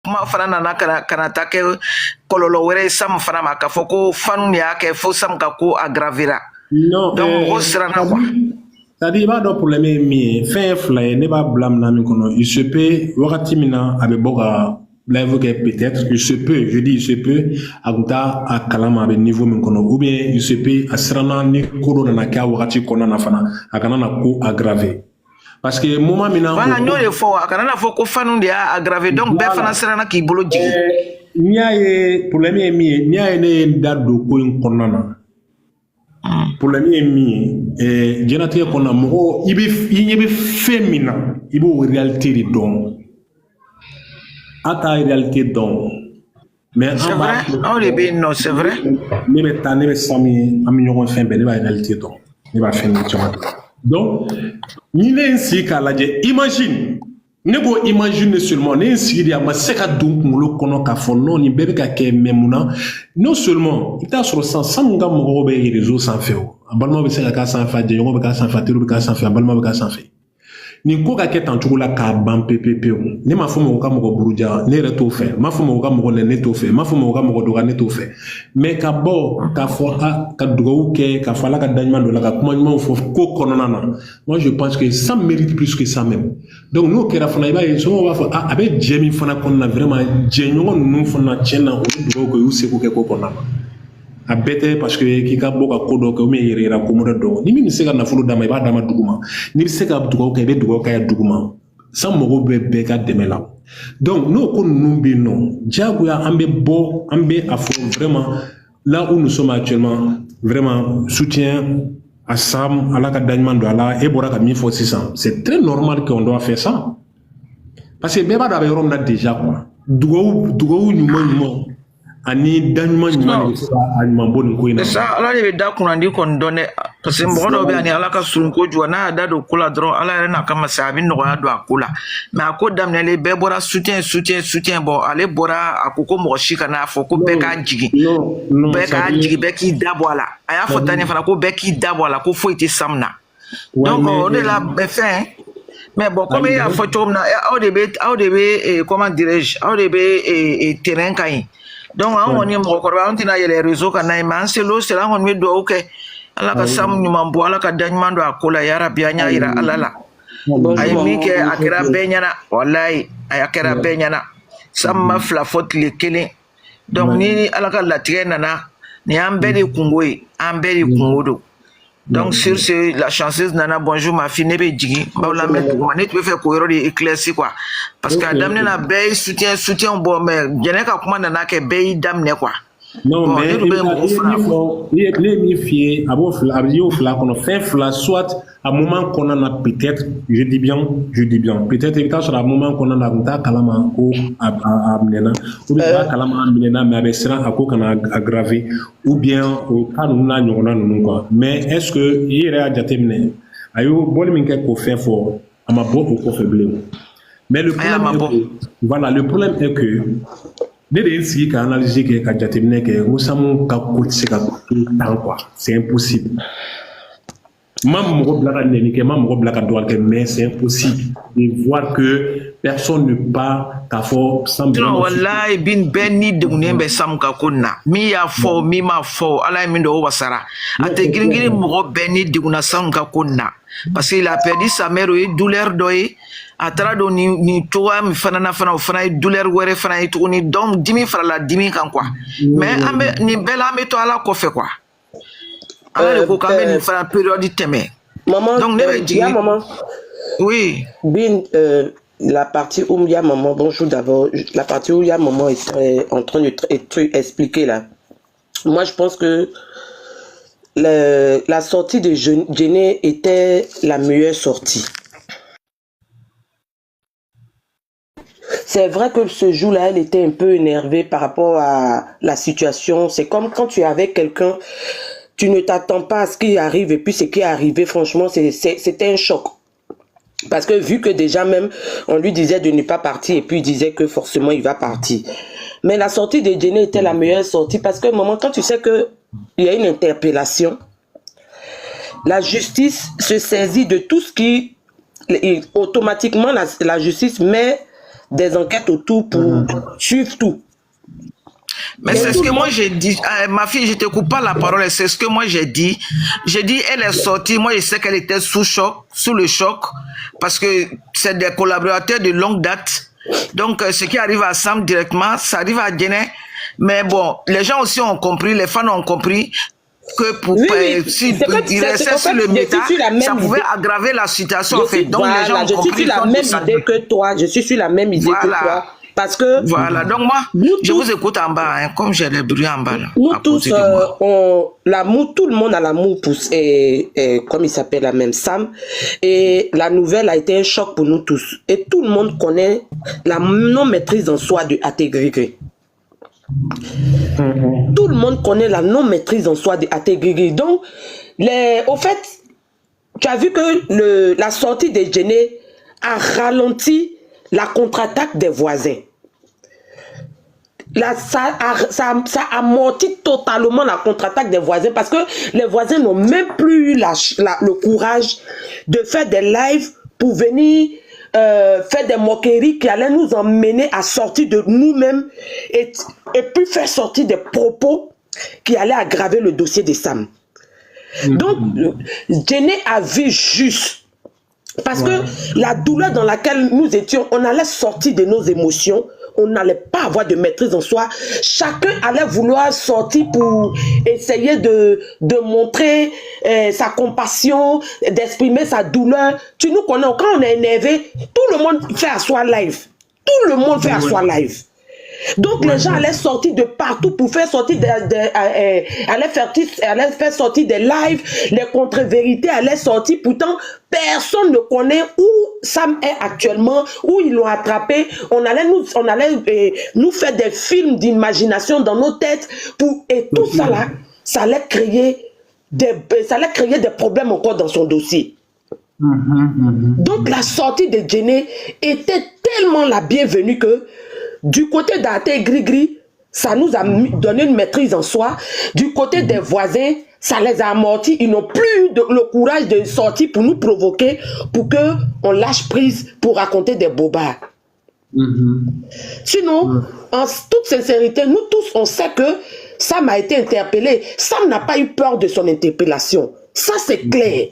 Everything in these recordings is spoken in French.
kuma fana nana kana ta kɛ kɔlɔlɔ wɛrɛ ye Sam fana ma k'a fɔ ko Fanu de y'a kɛ fo Sam ka ko aggravera. Non, donc mɔgɔw siranna quoi. C'est-à-dire, il va dans problème mi fin fly ne va blâme na mi kono. Il se peut wakati mina abe boga live que peut-être il se peut, je dis il se peut aguta a kalama abe niveau min kono ou bien il se peut a sirana ni kodo na ka wakati kona na fana akana na ko aggravé. Parce que moment mina voilà ñoo le fo akana na fo ko Fanu de a aggravé donc be fana sirana ki bolo jigi. Niaye problème mi niaye ne dado ko in konna na. Problème est mi jënaté ko na mo ibe féminin ibo réalité di don ata réalité don mais c'est vrai on le bien non c'est vrai ne be ta ne be sami am ñogon fin be ne ba réalité don ne ba fin chama donc ni len si ka laje imagine ne go imagine seulement ne sigi ya ma seka dun kulo kono ka fo non ni bebe ka ke memuna non seulement ita sur sans nga mo be réseau sans fait balma be seka ka sans fait de yo be ka sans fait telu be ka sans fait balma be ka sans fait ni ko ka ke tan chugula ka ban ppp ne ma fo mo ka mo buruja ne re to fait ma fo mo ka mo ne to fait ma fo mo ka mo do ne to fait mais ka bo ka fo ka dugo ke ka fala ka danman do la ka kuma mo fo ko konona na moi je pense que ça mérite plus que ça même donc nous kera fana iba so wa fo abe jemi fana konna vraiment jenyo nu fana chena o dugo ko use ko ke ko konna a bête parce que ki ka boka kodo ko me yera ko mo do ni mi se ka na fulu dama iba dama duguma ni se ka dugo ka be dugo ka ya duguma sans mo be be ka demela donc no ko numbi non jago ya ambe bo ambe afo vraiment là où nous sommes actuellement vraiment soutien à Sam à la kadagman do ala e bora ka mi fo 600 c'est très normal qu'on doit faire ça parce que beba da be rom na déjà quoi dugo ni mo ani danman nyuma anyuma bon ko ina ça ala de da kunandi kon donné parce que mɔgɔ dɔw bɛ ani ala ka surun ko juwa n'a da don ko la dɔrɔn ala yɛrɛ n'a kama sa a bɛ nɔgɔya don a ko la mais a ko daminɛlen bɛɛ bɔra soutien bon ale bɔra a ko mɔgɔ si kana fɔ ko bɛɛ k'a jigi bɛɛ k'a jigi bɛɛ k'i da bɔ a la a y'a fɔ Tani fana ko bɛɛ k'i da bɔ a la ko foyi tɛ Sam na donc o de la fɛn mais bon comme i y'a fɔ cogo min na aw de bɛ comment dirais-je aw de bɛ terrain ka ɲi donc an kɔni ye mɔgɔkɔrɔba an tɛna yɛlɛ réseau kan n'a ye mais an selo sera an kɔni bɛ dugawu kɛ ala ka Sam ɲuman bɔ ala ka da ɲuman don a ko la yarabi an y'a yira ala la a ye min kɛ a kɛra bɛɛ ɲɛna walayi a kɛra bɛɛ ɲɛna Sam ma fila fɔ tile kelen donc ni ala ka latigɛ nana nin y'an bɛɛ de kungo ye an bɛɛ de kungo don donc sur ce la chanceuse nana bonjour ma fille ne bɛ jigin n b'aw lamɛn duguma ne tun bɛ fɛ k'o yɔrɔ de éclairci quoi parce que a daminɛ na bɛɛ ye soutien bɔ mais jɛnɛ ka kuma nana kɛ bɛɛ y'i daminɛ quoi. Non, bon, mais il est mi-fié, soit à un moment qu'on en a peut-être, je dis bien, peut-être évidemment sur un moment qu'on en a un kalama ou amenena, ou bien kalama amenena, mais avec ça à quoi qu'on a aggravé, ou bien au cas où on a non quoi. Mais est-ce que il y a déjà terminé? Ayo, bon, mais qu'est-ce qu'on fait fort, à ma boîte ou qu'on fait bleu. Mais le problème est que dès que ka analyser que ka jatemine que nous sommes ka coacher ka temps quoi c'est impossible même mo blaka neni que même mo blaka doit que mais c'est impossible de voir que personne ne part ka fo sans non wallahi bin benni de munembe Sam ka kunna mi ya fo mi ma fo ala mi do wasara ate gringiri mo benni de guna Sam ka kunna parce qu'il a perdu sa mère et douleur doy a taara don ni toga mi fana na fana o fana ye douleur wɛrɛ fana ye tuguni donc dimi farala dimi kan quoi mais an bɛ nin bɛɛ la an bɛ to ala kɔfɛ quoi ala de ko k'an bɛ nin fana période tɛmɛ donc ne bɛ jigin maman oui bin la partie où il y a maman bonjour d'abord la partie où il y a maman est en train de expliquer là moi je pense que la sortie de Djenné était la meilleure sortie. C'est vrai que ce jour-là, elle était un peu énervée par rapport à la situation. C'est comme quand tu es avec quelqu'un, tu ne t'attends pas à ce qui arrive et puis ce qui est arrivé, franchement, c'était un choc. Parce que vu que déjà même, on lui disait de ne pas partir et puis il disait que forcément il va partir. Mais la sortie de Djenné était la meilleure sortie parce que maman, quand tu sais qu'il y a une interpellation, la justice se saisit de tout ce qui... Automatiquement, la justice met des enquêtes autour pour suivre tout. Mais c'est ce que moi j'ai dit. Ma fille, je te coupe pas la parole. C'est ce que moi j'ai dit. J'ai dit, elle est sortie. Moi, je sais qu'elle était sous le choc, parce que c'est des collaborateurs de longue date. Donc, ce qui arrive à Sam directement, ça arrive à Djené. Mais bon, les gens aussi ont compris, les fans ont compris que pour si il restait sur le méta, ça pouvait aggraver la situation. En fait. Donc, les gens ont compris. Je suis sur la même idée que toi. Je suis sur la même idée que toi. Parce que voilà, donc moi, je vous écoute en bas, hein, comme j'ai les bruits en bas. Là, nous tous, l'amour, tout le monde a l'amour pour, comme il s'appelle la même Sam. Et la nouvelle a été un choc pour nous tous. Et tout le monde connaît la non-maîtrise en soi de Ategrigri. Tout le monde connaît la non-maîtrise en soi de Ategrigri. Donc, au fait, tu as vu que la sortie de Djené a ralenti la contre-attaque des voisins. Là, ça amortit totalement la contre-attaque des voisins, parce que les voisins n'ont même plus eu le courage de faire des lives pour venir faire des moqueries qui allaient nous emmener à sortir de nous-mêmes et puis faire sortir des propos qui allaient aggraver le dossier de Sam. Donc, Djené a vu juste, parce que la douleur dans laquelle nous étions, on allait sortir de nos émotions, on n'allait pas avoir de maîtrise en soi. Chacun allait vouloir sortir pour essayer de montrer sa compassion, d'exprimer sa douleur. Tu nous connais, quand on est énervé, tout le monde fait à soi live. Tout le monde fait à soi live. Donc les gens allaient sortir de partout pour faire sortir allaient faire sortir des lives, les contre-vérités allaient sortir. Pourtant, personne ne connaît où Sam est actuellement, où ils l'ont attrapé. On allait nous faire des films d'imagination dans nos têtes et tout ça là, ça allait créer des problèmes encore dans son dossier. Donc la sortie de Djené était tellement la bienvenue que du côté d'Ategrigri, ça nous a donné une maîtrise en soi. Du côté des voisins, ça les a amortis. Ils n'ont plus eu le courage de sortir pour nous provoquer, pour qu'on lâche prise pour raconter des bobards. Sinon, en toute sincérité, nous tous, on sait que Sam a été interpellé. Sam n'a pas eu peur de son interpellation. Ça, c'est clair.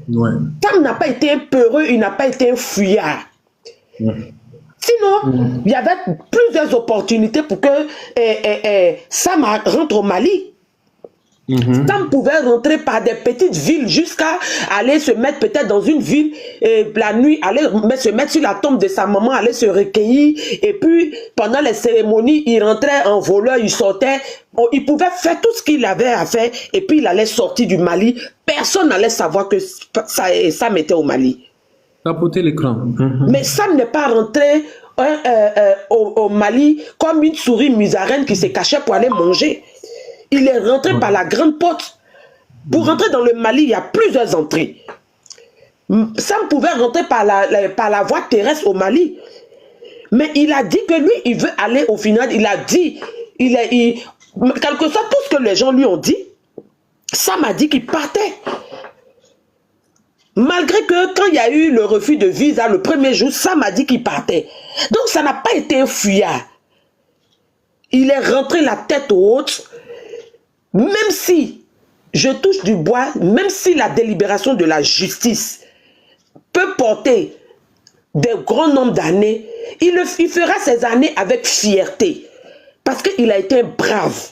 Sam n'a pas été un peureux, il n'a pas été un fuyard. Sinon, il y avait plusieurs opportunités pour que Sam rentre au Mali. Sam pouvait rentrer par des petites villes jusqu'à aller se mettre peut-être dans une ville la nuit, aller se mettre sur la tombe de sa maman, aller se recueillir. Et puis, pendant les cérémonies, il rentrait en voleur, il sortait. Il pouvait faire tout ce qu'il avait à faire et puis il allait sortir du Mali. Personne n'allait savoir que Sam était au Mali. Tapoter l'écran. Mais Sam n'est pas rentré au Mali comme une souris musarène qui se cachait pour aller manger. Il est rentré par la grande porte. Pour rentrer dans le Mali, il y a plusieurs entrées. Sam pouvait rentrer par la voie terrestre au Mali. Mais il a dit que lui, il veut aller au final. Il a dit, quelque soit tout ce que les gens lui ont dit, Sam a dit qu'il partait. Malgré que quand il y a eu le refus de visa le premier jour, Sam a dit qu'il partait. Donc ça n'a pas été un fuyard. Il est rentré la tête haute, même si, je touche du bois, même si la délibération de la justice peut porter de grands nombres d'années, il fera ces années avec fierté. Parce qu'il a été brave.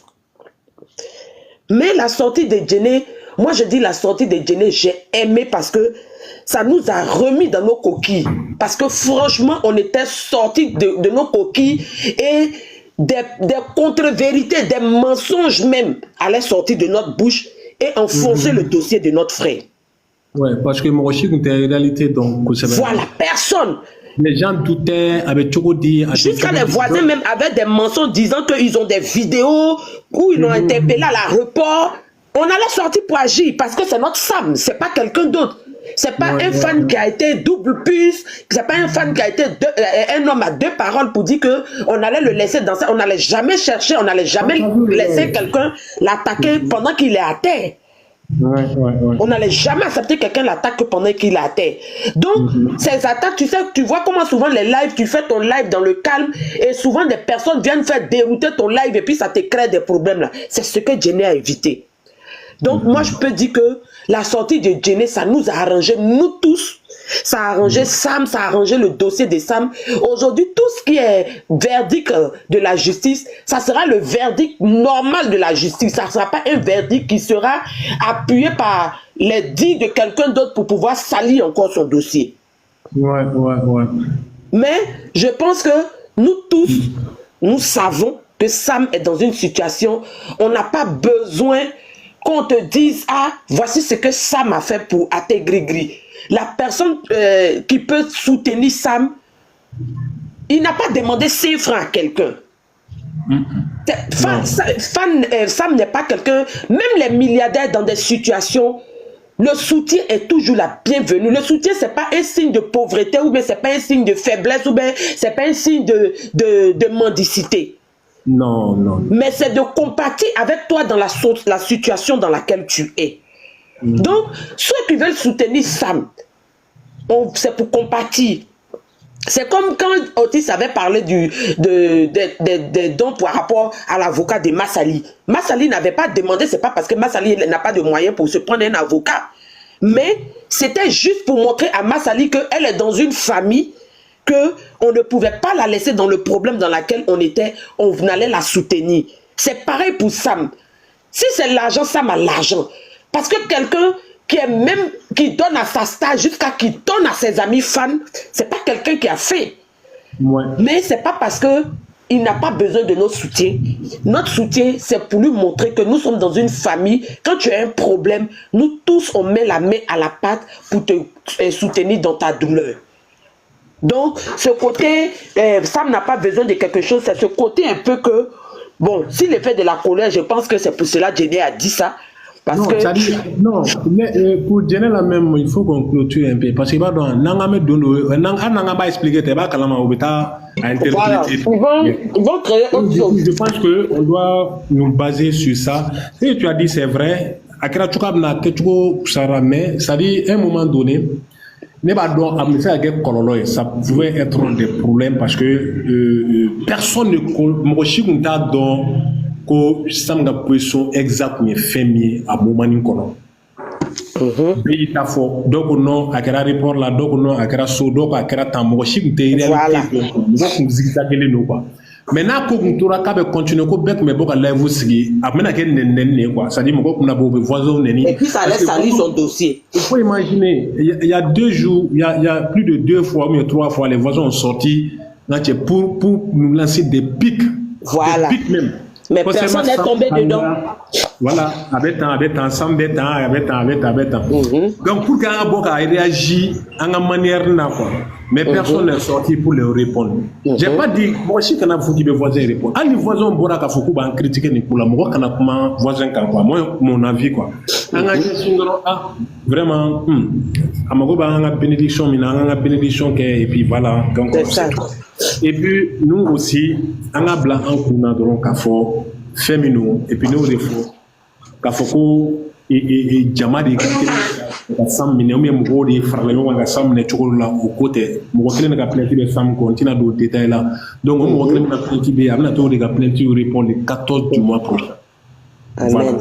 Mais la sortie de Djené, moi je dis la sortie de Djené, j'ai aimé parce que ça nous a remis dans nos coquilles. Parce que franchement, on était sortis de nos coquilles et des contre-vérités, des mensonges même allaient sortir de notre bouche et enfoncer le dossier de notre frère. Ouais, parce que moi aussi, c'est une réalité. Donc, voilà, personne. Les gens doutaient, avaient toujours dit... Jusqu'à les voisins même avaient des mensonges disant qu'ils ont des vidéos où ils l'ont interpellé à l'aéroport. On allait sortir pour agir parce que c'est notre Sam, c'est pas quelqu'un d'autre. C'est pas un fan qui a été double puce, c'est pas un fan qui a été un homme à deux paroles pour dire que on allait le laisser danser, on n'allait jamais chercher, on n'allait jamais laisser quelqu'un l'attaquer pendant qu'il est à terre. On n'allait jamais accepter quelqu'un l'attaque pendant qu'il est à terre. Donc, ces attaques, tu sais, tu vois comment souvent les lives, tu fais ton live dans le calme et souvent des personnes viennent faire dérouter ton live et puis ça te crée des problèmes là. C'est ce que Jenny a évité. Donc, moi, je peux dire que la sortie de Jenny, ça nous a arrangé, nous tous. Ça a arrangé Sam, ça a arrangé le dossier de Sam. Aujourd'hui, tout ce qui est verdict de la justice, ça sera le verdict normal de la justice. Ça ne sera pas un verdict qui sera appuyé par les dits de quelqu'un d'autre pour pouvoir salir encore son dossier. Mais je pense que nous tous, nous savons que Sam est dans une situation, on n'a pas besoin qu'on te dise, ah, voici ce que Sam a fait pour Até Grigri. La personne qui peut soutenir Sam, il n'a pas demandé 5 francs à quelqu'un. Sam n'est pas quelqu'un, même les milliardaires dans des situations, le soutien est toujours la bienvenue. Le soutien, ce n'est pas un signe de pauvreté, ou bien ce n'est pas un signe de faiblesse, ou bien ce n'est pas un signe de mendicité. Non. Mais c'est de compatir avec toi dans la situation dans laquelle tu es. Donc, ceux qui veulent soutenir Sam, c'est pour compatir. C'est comme quand Otis avait parlé des dons par rapport à l'avocat de Massali. Massali n'avait pas demandé, c'est pas parce que Massali n'a pas de moyens pour se prendre un avocat. Mais c'était juste pour montrer à Massali qu'elle est dans une famille, qu'on ne pouvait pas la laisser dans le problème dans lequel on était, on allait la soutenir. C'est pareil pour Sam. Si c'est l'argent, Sam a l'argent. Parce que quelqu'un qui donne à sa star jusqu'à qui donne à ses amis fans, c'est pas quelqu'un qui a fait. Mais c'est pas parce que il n'a pas besoin de notre soutien. Notre soutien, c'est pour lui montrer que nous sommes dans une famille. Quand tu as un problème, nous tous, on met la main à la pâte pour te soutenir dans ta douleur. Donc, ce côté, Sam n'a pas besoin de quelque chose, c'est ce côté un peu que, bon, s'il est fait de la colère, je pense que c'est pour cela que Jenny a dit ça. Parce non, que... ça dit, non, pour Jenny la même, il faut qu'on clôture un peu. Parce que, on va expliquer, tu vas interpréter. Voilà, ils vont créer autre chose. Je pense qu'on doit nous baser sur ça. Et tu as dit, c'est vrai, ça dit, à un moment donné, ça pouvait être des problèmes parce que personne ne connaît ko sanga position exacte mais femi à moment ni kono pays ta fo donc non akara report la donc non akara so donc akara tambo shi te réalité donc zigzaguer no quoi maintenant ko ntura ka be continuer ko bec mais boka live sigi amena ke nen quoi ça dit mo ko na bo voisin neni et puis ça laisse salir son dossier. Il faut imaginer il y a 2 jours il y a plus de 2 fois ou 3 fois les voisins ont sorti là pour nous lancer des pics. Voilà. Des pics même. Mais personne n'est tombé dedans. Voilà, avec ensemble, donc pour qu'un bon réagisse en manière mais personne n'est sorti pour leur répondre. J'ai pas dit, moi aussi qu'on a foutu des voisins répondre. Ah, les voisins bon à Foucault va critiquer Nicolas, moi qu'on a comment voisin quoi. Moi mon avis quoi. Vraiment, à ma goba on a bénédiction, mais on a bénédiction et puis voilà. C'est ça. Et puis nous aussi, on a blanc en courant donc à fort féminin et puis nous refos qu'à Foucault et Jamadi Sam minimum mo di farle mo nga Sam ne chukul la au côté mo ko kelen ga plenty de Sam continue do détail là donc mo ko kelen na plenty be amna to de ga plenty répondre le 14 du mois prochain. Amen. Voilà.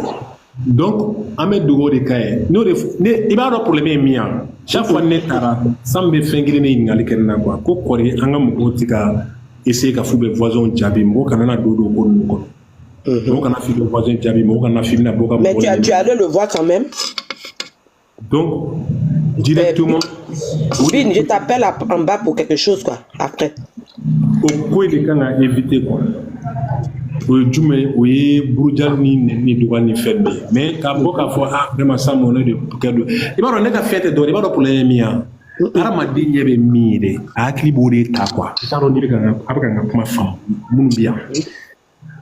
Donc Ahmed Dougo de Kaye no de ne iba do problème mi an chaque fois ne tara Sam be fengire ne ngali ken na quoi ko kori anga mo ko tika essayer ka fube voisin jabi mo kanana dodo ko ko. Donc on a fait le voisin jabi mo kana film na boka. Mais tu allais le voir quand même. Donc, directement. Oui, je t'appelle en bas pour quelque chose, quoi, après. Au quoi les gens à éviter, quoi. Oui, Boudjal ni doit ni faire. Mais quand on a fait vraiment ça, mon de cadeau. Et bien, on a fait des dons, pour les miens. Aramadi n'y avait mis à Clibori Takwa. Ça, on dit que ma femme, mon bien.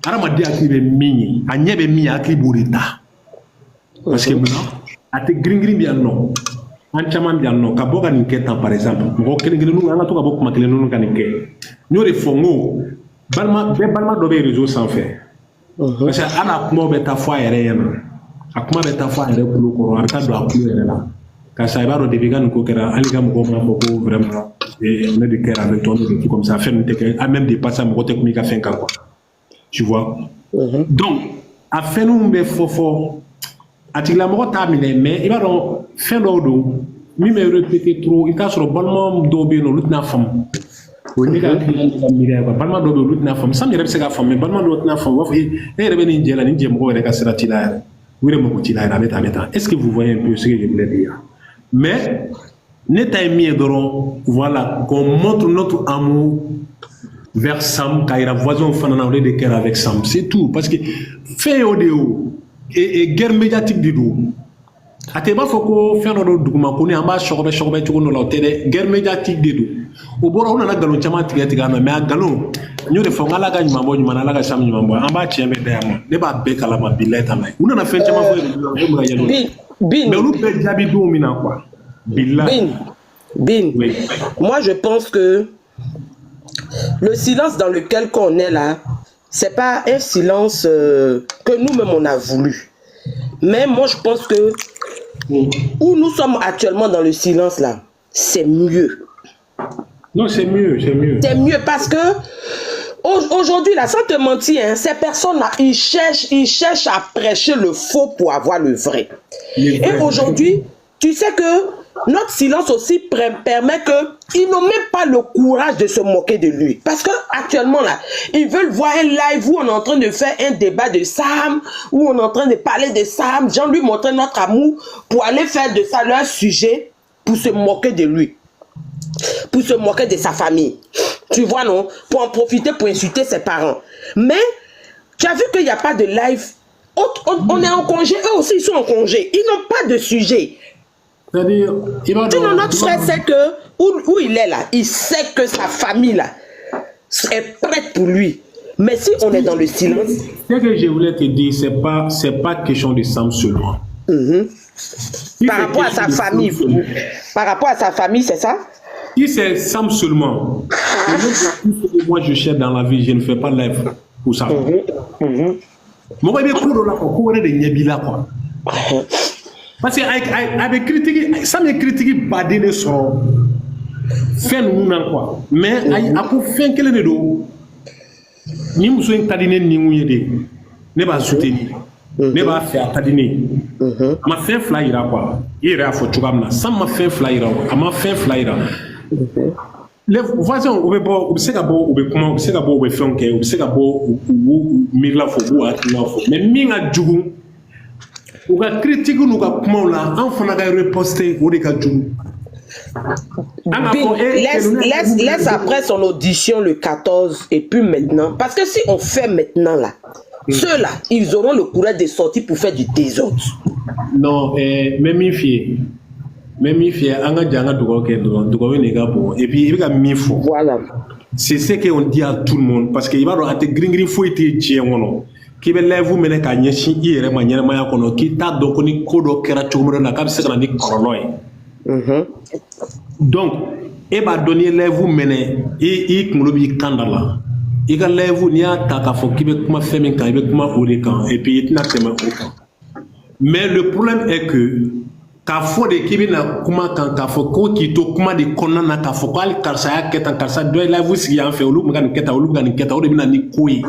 Aramadi a clivé mis, à n'y avait mis à Cliborita. Parce que maintenant, ate gringri bien non anchaman bien non ka boka ni ketan par exemple mo kelen nu anga to ka boka makelen nu kan ke nyore fongo balma do be réseau sans faire parce que ana mo be ta foi yere yana a kuma bɛ taa fɔ a yɛrɛ kulo kɔrɔ a bɛ taa don a kulo yɛrɛ la ka sa i b'a dɔn depuis ka nin ko kɛra hali ka mɔgɔw m'a fɔ ko vraiment on est de cœur avec toi des trucs comme ça fɛn tɛ kɛ a même dépassé mɔgɔ tɛ kuma i ka fɛn kan quoi tu vois donc a fɛnw bɛ fɔ a tigilamɔgɔ t'a minɛ mais i b'a dɔn fɛn dɔw don min bɛ répéter trop i t'a sɔrɔ balima dɔw bɛ yen nɔ olu tɛna faamu o ye ne ka miiriya quoi balima dɔw bɛ yen olu tɛna faamu Sam yɛrɛ bɛ se k'a faamu mais balima dɔw tɛna faamu u b'a fɔ e yɛrɛ bɛ nin jɛ la nin jɛmɔgɔ yɛrɛ ka sira t'i la yɛrɛ u yɛrɛ mago t'i la yɛrɛ a bɛ tan est-ce que vous voyez un peu ce que je voulais dire mais ne ta ye min ye dɔrɔn voilà qu'on montre notre amour vers Sam k'a yira voisin fana na olu de kɛra avec Sam c'est tout parce que fɛn y'o de ye o et guerre médiatique de don a tɛ b'a fɔ ko fɛn dɔ don dugumakoni an b'a sɔgɔbɛ cogo dɔ la o tɛ dɛ guerre médiatique de don o bɔra u nana nkalon caman tigɛ a na mais a nkalon n y'o de fɔ n k'ala ka ɲuman bɔ ɲuman na ala ka Sam ɲuman bɔ an b'a tiɲɛ bɛɛ da yan ma ne b'a bɛɛ kalama bilayi ta n'a ye u nana fɛn caman fɔ yen mais olu bɛɛ jaabi don min na quoi bilayi. Bin, oui. Moi je pense que le silence dans lequel on est là, c'est pas un silence que nous-mêmes on a voulu. Mais moi je pense que où nous sommes actuellement dans le silence là, c'est mieux. Non, c'est mieux, c'est mieux. C'est mieux parce que aujourd'hui là, sans te mentir, hein, ces personnes-là, ils cherchent à prêcher le faux pour avoir le vrai. Et aujourd'hui, tu sais que notre silence aussi permet qu'ils n'ont même pas le courage de se moquer de lui. Parce que actuellement là, ils veulent voir un live où on est en train de faire un débat de Sam, où on est en train de parler de Sam, genre lui montrer notre amour pour aller faire de ça leur sujet, pour se moquer de lui. Pour se moquer de sa famille. Tu vois non? Pour en profiter pour insulter ses parents. Mais, tu as vu qu'il n'y a pas de live. On est en congé, eux aussi ils sont en congé. Ils n'ont pas de sujet. C'est-à-dire, notre frère sait que où il est là, il sait que sa famille là est prête pour lui. Mais si on est dans le silence. Ce que je voulais te dire, c'est pas question de Sam seulement. Par rapport à sa famille. Par rapport à sa famille, c'est ça? Si c'est Sam seulement, moi je cherche dans la vie, je ne fais pas live pour ça. Moi, je vais quoi. Parce que avec critiquer, ça me critique pas de son fait nous quoi. Mais après fin quel est le dos? Ni muso tadine ni muyede ne ba soutenir. Ne ba faire tadine. Ma fin flyera quoi. Il a faut tugamna. Ça m'a fait flyera. Ma fin flyera. Les voisins au be comment au be faire que au se gabo mirla fo bo atna fo. Mais minga jugu ou ka critique nous ka kuma la en fana ka reposter ou de ka jugu. Laisse après son audition le 14 et puis maintenant parce que si on fait maintenant là ceux-là ils auront le courage de sortir pour faire du désordre. Non même ifie anga janga dugo ne ga bo et puis il ka mi fo. Voilà. C'est ce qu'on dit à tout le monde parce que il va do ate gringri fo ite tie wono ki be levu mene ka nyeshi ire ma nyere ma ya kono ki ta do ko ni kodo kera chomro na ka be se kana ni koronoy. Donc e ba donner levu mene i kulo bi kandala i ka levu ni ata ka fo ki be kuma femi kan be kuma ore kan et puis itina tema o kan. Mais le problème est que k'a fɔ de k'i bɛna kuma kan k'a fɔ ko k'i to kuma de kɔnɔna na k'a fɔ ko hali karisa y'a kɛ tan karisa dɔ ye live sigi yan fɛ olu bɛ ka nin kɛ tan olu bɛ ka nin kɛ tan o de bɛ na ni ko ye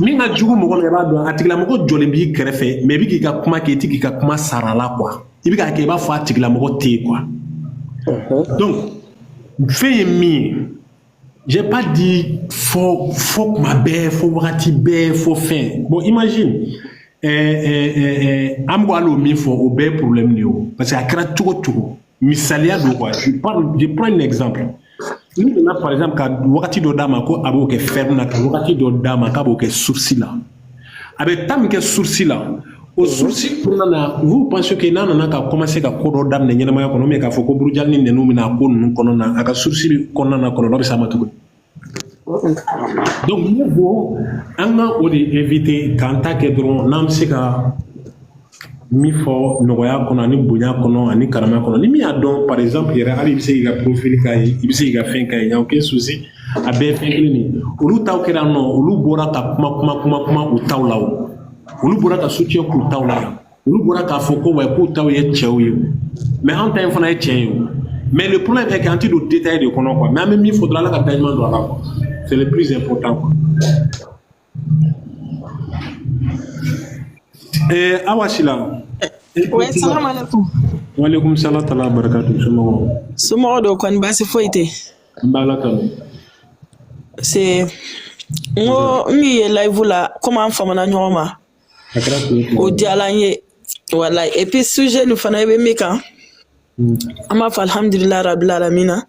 min ka jugu mɔgɔ min i b'a dɔn a tigilamɔgɔ jɔlen b'i kɛrɛfɛ mais i bɛ k'i ka kuma kɛ i tɛ k'i ka kuma sara la quoi i bɛ k'a kɛ i b'a fɔ a tigilamɔgɔ tɛ yen quoi donc fɛn ye min ye j'ai pas dit fɔ kuma bɛɛ fɔ wagati bɛɛ fɔ fɛn bon imagine. Ambo alo mi fo au bé problème néo parce que a kra tchogo misalia do quoi je prends un exemple nous on a par exemple ka wakati do dama ko abo ke ferme na wakati do dama ka bo ke sourcil là avec tam ke sourcil là au sourcil pour na vous pensez que nana na ka commencer ka ko do dam ne nyama ya ko no me ka fo ko brujal ni ne no mi na ko nu kono na aka sourcil kono na kono do sama tugo. Donc, nous devons éviter quand tu es dans l'amsika, mifo, noya, konani, bouya, konani, karama, konani. Mi a donc, par exemple, il y a un profil, il y a un n'y a aucun souci. A bien fait que ou tau kera no, ou bora ta kuma ou taulao. Ou bora ta soutien pour taulao. olu bɔra k'a fɔ ko ouais k'u taw ye cɛw ye mais an ta in fana ye cɛ ye mais le problème est qu'an ti don détail de kɔnɔ quoi mais an bɛ min fɔ dɔrɔn Ala ka daɲuman don a la quoi c'est le plus important quoi. Awa Sila. Ouais, salam alaikum. Wa alaikum salam tala barakatuh somɔgɔw. Somɔgɔw do kɔni baasi foyi tɛ. N b'a la kanu. C'est n ko n ye live la komi an famana ɲɔgɔn ma. A kɛra ko O diyala n ye wala et puis sujet nin fana i bɛ min kan. An b'a fɔ alhamdulilayi rabil alamina.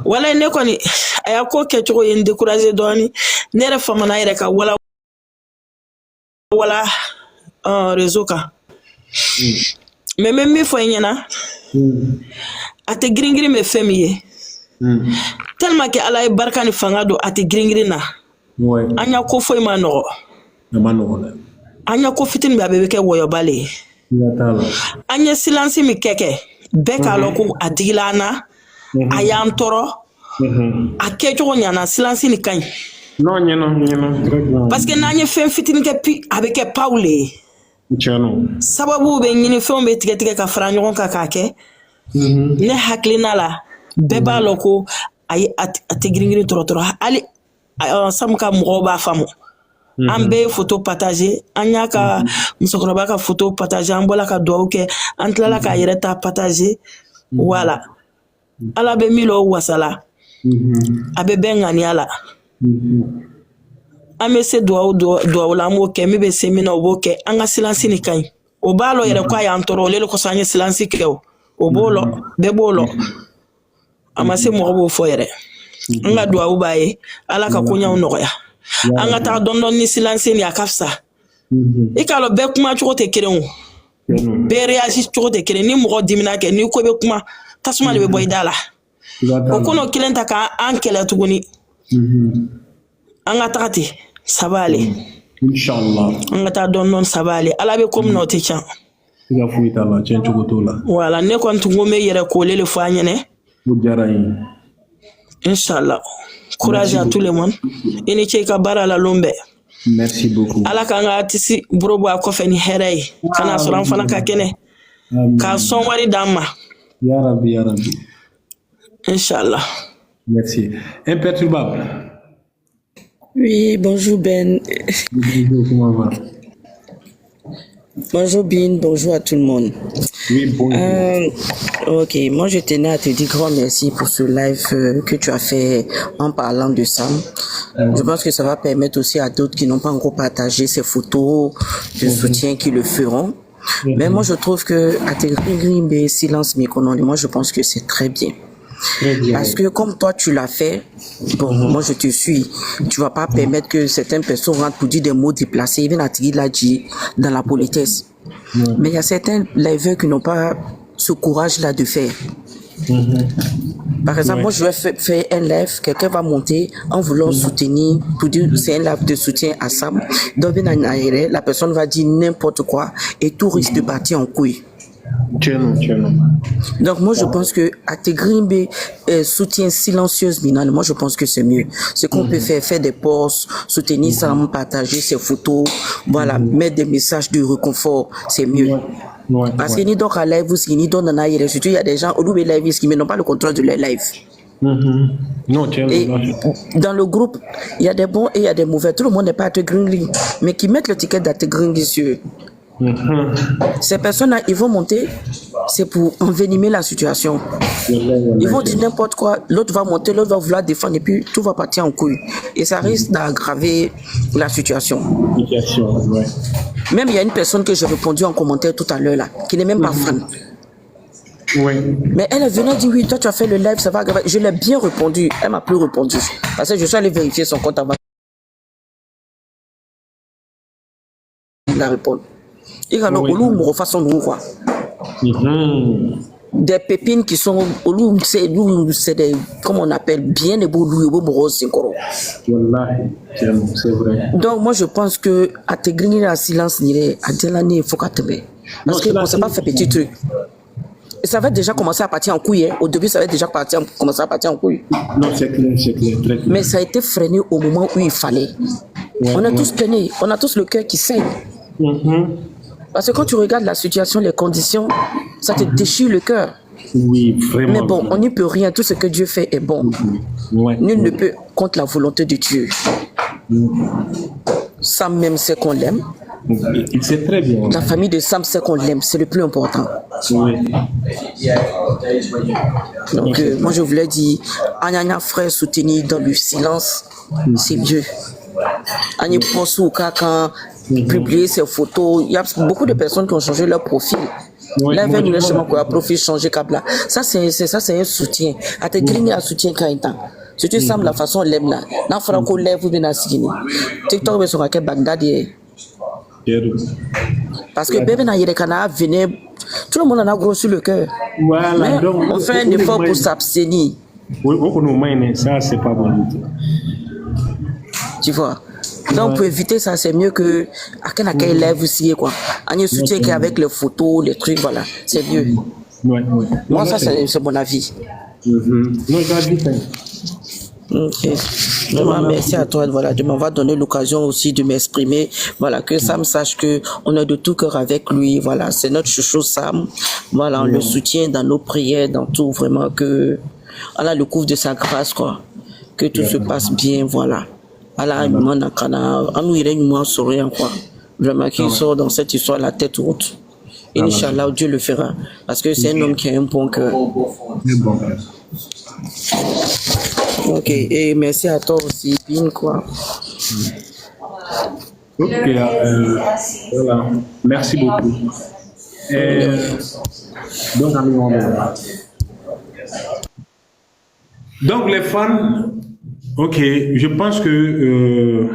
Wala ne kɔni a y'a ko kɛcogo ye n découragé dɔɔni ne yɛrɛ famana yɛrɛ ka wala réseau kan. Mais n bɛ min fɔ i ɲɛna a tɛ girin-girin bɛ fɛn min ye. Tellement que Ala ye barika ni fanga don a tɛ girin-girin na. An ɲa ko foyi ma nɔgɔ. A ma nɔgɔ dɛ. An ɲa ko fitinin bɛ a bɛɛ bɛ kɛ wɔyɔbali ye. An ye silence min kɛ bɛɛ k'a lɔn ko a digila an na a y'an tɔɔrɔ a kɛcogo ɲana silence ni ka ɲi. Non ɲɛna. Parce que n'an ye fɛn fitinin kɛ puis a bɛ kɛ paw le ye. Tiɲɛ. Sababu bɛ ɲini fɛnw bɛ tigɛ ka fara ɲɔgɔn kan k'a kɛ. Ne hakilina la bɛɛ b'a lɔn ko ayi a tɛ girin-girin tɔrɔtɔrɔ hali samu ka mɔgɔw b'a faamu. An bɛɛ ye photo partager an y'a ka musokɔrɔba ka photo partager an bɔla ka dugawu kɛ an tilala k'a yɛrɛ ta partager voilà Ala bɛ min lɔ wasala a bɛ bɛɛ ŋaniya la an bɛ se dugawu la an b'o kɛ min bɛ se min na o b'o kɛ an ka silence ni ka ɲi o b'a lɔ yɛrɛ k'a y'an tɔɔrɔ o le kosɔn an ye silence kɛ o b'o lɔ bɛɛ b'o lɔ a ma se mɔgɔ b'o fɔ yɛrɛ an ka dugawu b'a ye Ala ka koɲɛw nɔgɔya an ka taa dɔndɔn ni silence ni a ka fisa i k'a lɔn bɛɛ kuma cogo tɛ kelen o bɛɛ réagir cogo tɛ kelen ni mɔgɔ dimina kɛ ni ko bɛ kuma tasuma de bɛ bɔ i da la o kɔnɔ kelen ta k'an kɛlɛ tuguni an ka taga ten sabali Inshallah. an ka taa dɔndɔn sabali Ala bɛ ko min na o tɛ can I ka foyi t'a la tiɲɛ cogo t'o la. voilà ne kɔni tun ko n bɛ yɛrɛ k'ole le fɔ an ɲɛnɛ O diyara n ye. Inch'Allah. Courage à tout le monde. I ni ce i ka baara la lon bɛɛ. Merci beaucoup. Ala k'an ka artiste bolo bɔ a kɔfɛ ni hɛrɛ ye kana sɔrɔ an fana ka kɛnɛ k'a sɔn wari d'an ma. Ya Rabbi, ya Rabbi. Inch'Allah. Merci. Imperturbable. Oui, bonjour Ben. Bonjour, comment va? Bonjour Bin, bonjour à tout le monde. Oui, bonjour. Ok, moi je tenais à te dire grand merci pour ce live que tu as fait en parlant de ça. Je pense que ça va permettre aussi à d'autres qui n'ont pas encore partagé ces photos de soutien qui le feront. Mais moi je trouve que à tes grimbe silence méconnu, moi je pense que c'est très bien. Parce que comme toi tu l'as fait, bon, moi je te suis, tu vas pas permettre que certaines personnes rentrent pour dire des mots déplacés, ils viennent à dire là dans la politesse. Mais il y a certains liveurs qui n'ont pas ce courage-là de faire. Par exemple, moi je vais faire un live, quelqu'un va monter en voulant soutenir, pour dire c'est un live de soutien à Sam. Donc la personne va dire n'importe quoi et tout risque de partir en couille. Donc moi je pense que intégrer soutien silencieuse Minan, moi je pense que c'est mieux. Ce qu'on peut faire des posts, soutenir Sam, partager ses photos, voilà, mettre des messages de réconfort, c'est mieux. Parce qu'il y a donc à live aussi, il y a des gens au bout de live qui n'ont pas le contrôle de leur live. Non, et dans le groupe, il y a des bons et il y a des mauvais. Tout le monde n'est pas à te gringling, mais qui mettent le ticket d'intégrer sur eux. Ces personnes-là, ils vont monter, c'est pour envenimer la situation. Ils vont dire n'importe quoi, l'autre va monter, l'autre va vouloir défendre et puis tout va partir en couille. Et ça risque d'aggraver la situation. Même il y a une personne que j'ai répondu en commentaire tout à l'heure là, qui n'est même pas fan. Mais elle est venue dire oui, toi tu as fait le live, ça va aggraver. Je l'ai bien répondu, elle m'a plus répondu. Parce que je suis allé vérifier son compte avant de la répondre. Et alors, au loup, me façon de quoi. Des pépines qui sont au loup, c'est des, comme on appelle, bien des beaux loups, c'est vrai. Donc, moi, je pense que à te grigner la silence, à dire l'année, il faut qu'à te mettre. Parce que on s'est pas fait petit truc. Et ça va déjà commencer à partir en couille. Hein. Au début, ça va déjà commencer à partir en couille. Non, c'est clair, très clair. Mais ça a été freiné au moment où il fallait. On a tous peiné, on a tous le cœur qui saigne. Parce que quand tu regardes la situation, les conditions, ça te déchire le cœur. Oui, vraiment. Mais bon, on n'y peut rien. Tout ce que Dieu fait est bon. Ouais. Nul ne peut contre la volonté de Dieu. Sam même sait qu'on l'aime. Il sait très bien. La famille de Sam sait qu'on l'aime. C'est le plus important. Oui. Donc, moi, je voulais dire, Anyanya frère soutenir dans le silence, c'est mieux. Anya Ponsou, quand publier ses photos, il y a beaucoup de personnes qui ont changé leur profil. Là, nous le chemin quoi, profil changé câble. Ça, c'est un soutien. À te grigner un soutien quand il temps. Si tu sembles la façon l'aime là, n'a pas qu'on lève ou bien à signer. TikTok, mais sur un Bagdad. Parce que bébé n'a pas venir, tout le monde en a gros sur le cœur. Voilà, donc, on fait un effort pour s'abstenir. Oui, ça, c'est pas bon du tout. Tu vois? Donc, pour éviter ça, c'est mieux que à quel lève aussi, quoi. Un soutien qui est avec les photos, les trucs, voilà. C'est mieux. Moi, ça, c'est mon avis. Non, j'ai dit. Ok. Vraiment, merci à toi. Voilà, de m'avoir donné l'occasion aussi de m'exprimer. Voilà, que Sam sache que on est de tout cœur avec lui. Voilà, c'est notre chouchou Sam. Voilà, on le soutient dans nos prières, dans tout. Vraiment que Allah le couvre de sa grâce, quoi. Que tout se passe bien, voilà. Allah, nous irons sourire, quoi. Vraiment qu'il sort dans cette histoire la tête haute. Inch'Allah, Dieu le fera. Parce que c'est un homme qui a un bon cœur. Ok, et merci à toi aussi, Bin, quoi. Ok, voilà. Merci beaucoup. Donc, les fans, ok, je pense que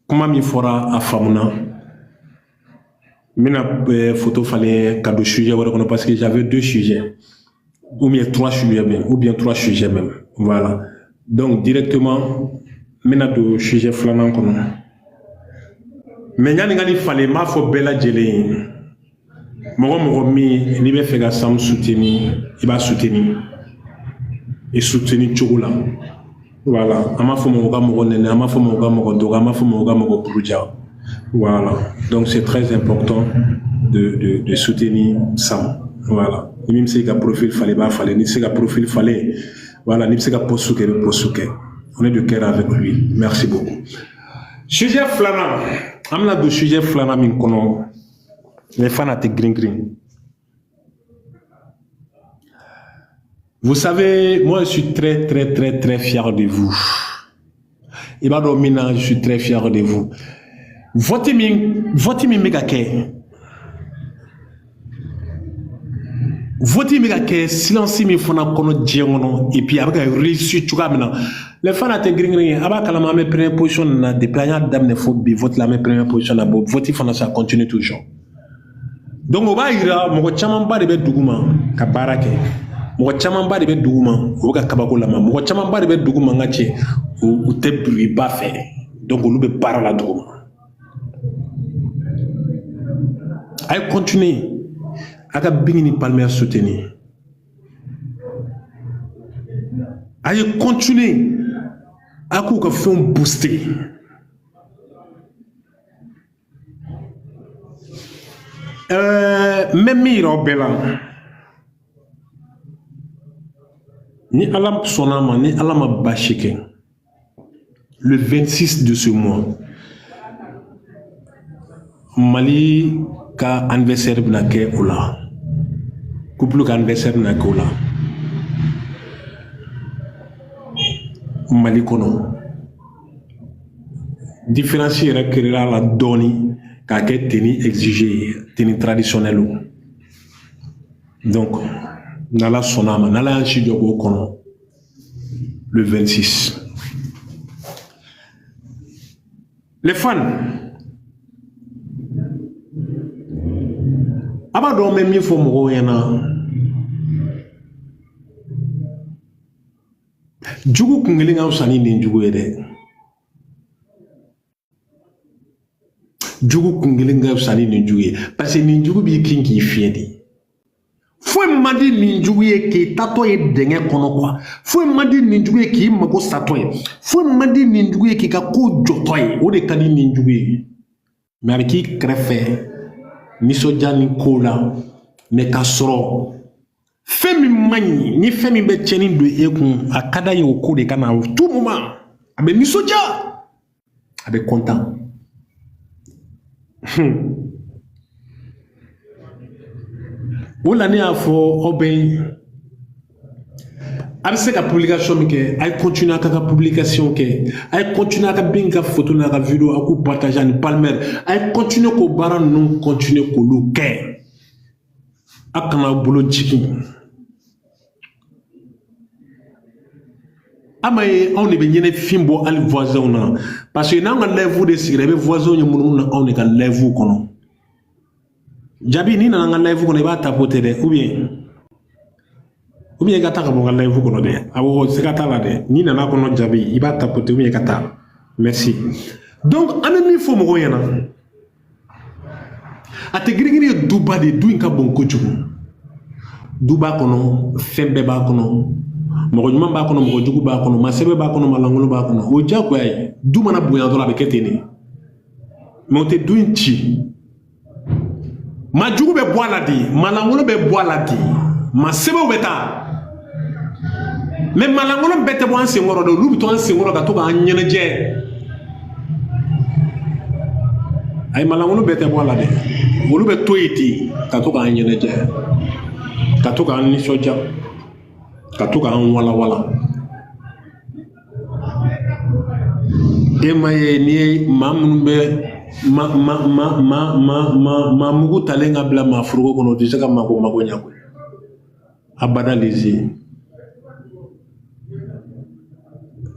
comment il fera à Famuna, mais photo fallait cadeau sujet parce que j'avais 2 sujets. Ou bien 3 sujets même, ou bien 3 sujets même. Voilà. Donc, directement, maintenant, le sujet flamand. Mais il fallait ma faut bella gelé. Moi, il va faire Sam soutenir, il va soutenir. Et soutenir Tchoula. Voilà. Ama faut mon gars, mon nene, ama faut mon gars, mon doga, ama faut mon gars, mon proudja. Voilà. Donc, c'est très important de soutenir Sam. Voilà. Même si le profil fallait pas fallait, ni si le profil fallait, voilà, ni si le poste on est de cœur avec lui. Merci beaucoup. Sujet flana, amna do sujet flana min kono, les fans à te green. Vous savez, moi je suis très fier de vous. Ibado Mina, je suis très fier de vous. Votez mi megake. Voti mi ke silence mi fona kono djengono et puis avec réussi tu kamena les fans à te gringring aba kala ma me première position na de planya dam ne faut bi vote la me première position na bo voti fona ça continue toujours donc on va ira mo chaman ba de be duguma ka barake mo chaman ba de be duguma o ka kabako la ma mo chaman ba de be duguma ngati o te bruit ba fait donc on be para la duguma ay continue Aka bingini palmer soutenir. Aye continuer. Aku ka fait un booster. Même miro bela. Ni alam sonama ni alama bashike. Le 26 de ce mois. Mali ka anniversaire bna ke ola. Couple anniversaire na kola Mali kono différencier créera la doni ka ke teni exigé teni traditionnel donc nala sonama nala anchi jogo kono le 26 les fans aba do me mi fo mo yana jugu kungelinga usani ni jugu ede jugu kungelinga usani ni jugu parce que ni jugu bi kinki fiedi fo mandi ni jugu e ke tato e denge kono kwa fo mandi ni jugu e ki mako sato e fo mandi ni jugu e ki ka ko joto e o de kani ni jugu e mais avec qui crefé nisɔndiya ni ko la mais k'a sɔrɔ fɛn min man ɲi ni fɛn min bɛ tiɲɛni don e kun a ka d'a ye o ko de ka na tout moment a bɛ nisɔndiya a bɛ content o la ne y'a fɔ aw bɛ a bɛ se ka publication min kɛ a ye continuer a ka publication kɛ a ye continuer a ka bin ka photo n'a ka video a k'u partager ani Palmer a ye continuer k'o baara ninnu continuer k'olu kɛ a kana bolo jigin ama ye anw de bɛ ɲɛnɛfin bɔ hali voisins na parce que n'anw ka live de sigira i bɛ voisins ye munumunu na anw de ka live kɔnɔ Jabi n'i nana an ka live kɔnɔ i b'a tapoter dɛ ou bien i ka taa ka bɔ n ka live kɔnɔ dɛ awɔ siga t'a la dɛ n'i nana kɔnɔ Jabi i b'a tapoter ou bien i ka taa merci donc an bɛ min fɔ mɔgɔw ɲɛna a tɛ girin-girin ye duba de du in ka bon kojugu du b'a kɔnɔ fɛn bɛɛ b'a kɔnɔ mɔgɔ ɲuman b'a kɔnɔ mɔgɔ jugu b'a kɔnɔ masɛbɛ b'a kɔnɔ malangolo b'a kɔnɔ o diyagoya ye du mana bonya dɔrɔn a bɛ kɛ ten de mais o tɛ du in ci majugu bɛ bɔ a la de malangolo bɛ bɔ a la de masɛbɛw bɛ taa mais malangolo bɛɛ tɛ bɔ an senkɔrɔ de olu bɛ to an senkɔrɔ ka to k'an ɲɛnajɛ ayi malangolo bɛɛ tɛ bɔ a la dɛ olu bɛ to yen ten ka to k'an ɲɛnajɛ ka to k'an nisɔndiya ka to k'an walawala e ma ye n'i ye maa minnu bɛ maa mugu talen ka bila maa foroko kɔnɔ o tɛ se ka mago ɲɛ koyi abada lezi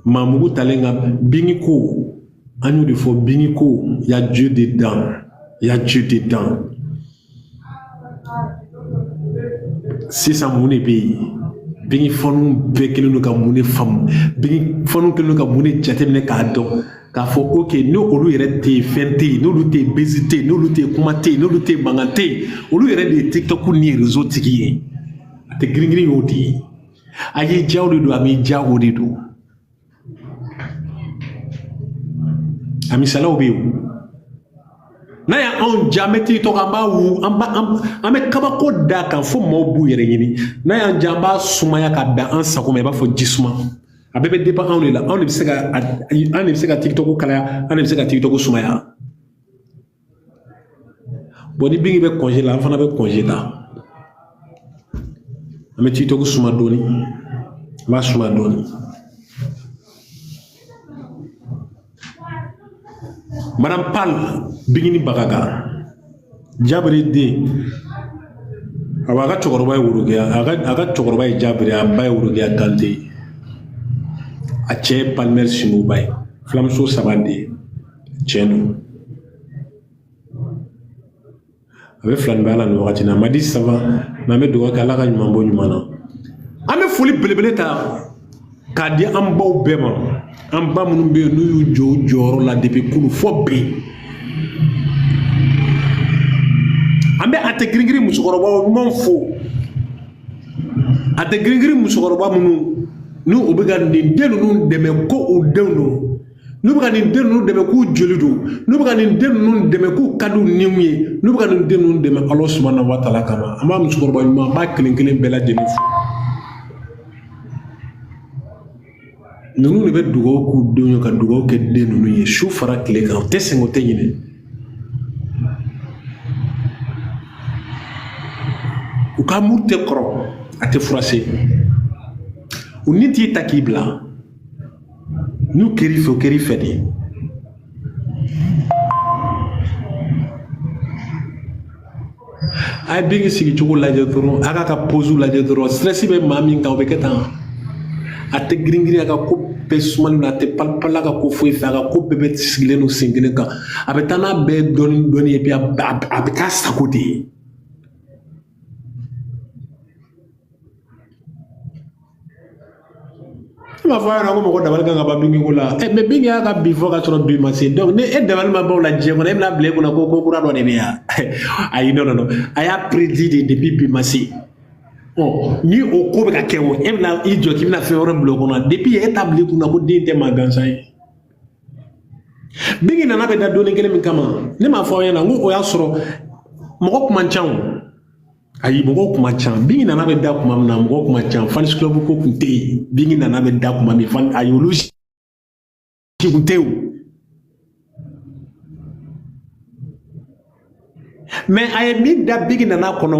maa mugu talen ka bingi ko an y'o de fɔ bingi ko y'a Dieu dedans y'a Dieu dedans sisan mun de bɛ yen bingi fɔnu bɛɛ kelen don ka mun de faamu bingi fɔnu kelen don ka mun de jateminɛ k'a dɔn k'a fɔ ok n'olu yɛrɛ tɛ yen fɛn tɛ yen n'olu tɛ yen bezi tɛ yen n'olu tɛ yen kuma tɛ yen n'olu tɛ yen mankan tɛ yen olu yɛrɛ de ye tiktok ni réseau tigi ye a tɛ girin-girin y'o de ye a y'i diya o de don a m'i diya o de don a misalaw bɛ yen n'a y'anw diya an bɛ tiktok an b'a wu an bɛ kabako d'a kan fo maaw b'u yɛrɛ ɲini n'a y'an diya an b'a sumaya ka bɛn an sago ma i b'a fɔ jisuma a bɛɛ bɛ dépend anw de la anw de bɛ se ka tiktok kalaya an de bɛ se ka tiktok sumaya bon ni bingi bɛ congé la an fana bɛ congé la an bɛ tiktok suma dɔɔni an b'a suma dɔɔni Madame Pal Bingini Bagaga Jabri den a b'a ka cɛkɔrɔba ye worogɛya a ka cɛkɔrɔba ye Jabri a ba ye worogɛya Kante a cɛ ye Palmer Sinuba ye filamuso 3 de ye cɛ don a bɛ filani bɛ ala nin wagati na a ma di sava mais an bɛ dugawu kɛ ala ka ɲuman bɔ ɲuman na an bɛ foli belebele ta k'a di an baw bɛɛ ma an ba minnu bɛ yen n'u y'u jɔ u jɔyɔrɔ la depuis kunu fɔ bi an bɛ a tɛ girin-girin musokɔrɔbaw ɲuman fo a tɛ girin-girin musokɔrɔba minnu n'u bɛ ka nin den ninnu dɛmɛ ko u denw don n'u bɛ ka nin den ninnu dɛmɛ k'u joli don n'u bɛ ka nin den ninnu dɛmɛ k'u ka di u niw ye n'u bɛ ka nin den ninnu dɛmɛ Ala subahanahu wa taala kama an b'a musokɔrɔba ɲuman an b'a kelen kelen bɛɛ lajɛlen fo ninnu de bɛ dugawu k'u denw ye ka dugawu kɛ den ninnu ye su fara tile kan u tɛ sɛgɛn u tɛ ɲinɛ u ka muru tɛ kɔrɔ a tɛ furase u ni t'i ta k'i bila n'u kɛr'i fɛ o kɛr'i fɛ de a ye bingi sigi cogo lajɛ dɔrɔn a k'a ka pose lajɛ dɔrɔn stress bɛ maa min kan o bɛ kɛ tan a tɛ girin-girin a ka ko bɛɛ sumalen don a tɛ palipala ka ko foyi fɛ a ka ko bɛɛ bɛ sigilen don sen kelen kan a bɛ taa n'a bɛɛ dɔɔni dɔɔni et puis a bɛ k'a sago de ye ne m'a fɔ a ɲɛna ko mɔgɔ dabali kan ka ban bingi ko la mais bingi y'a ka bi fɔ ka sɔrɔ bi ma se donc ni e dabali ma ban o la diɲɛ kɔnɔ e bɛna bila e kunna ko ko kura dɔ de bɛ yan ayi non non a y'a prédit de depuis bi ma se ni o ko bɛ ka kɛ o e bɛna i jɔ k'i bɛna fɛn wɛrɛ bila o kɔnɔ depuis e t'a bila i kunna ko den tɛ maa gansan ye bingi nana bɛ da donni kelen min kama ne m'a fɔ aw ɲɛna n ko o y'a sɔrɔ mɔgɔ kuma ca ayi mɔgɔ kuma ca bingi nana bɛ da kuma min na mɔgɔ kuma ca fans club ko kun tɛ yen bingi nana bɛ da kuma min fan ayi olu si kun tɛ yen mais a ye min da bingi nana kɔnɔ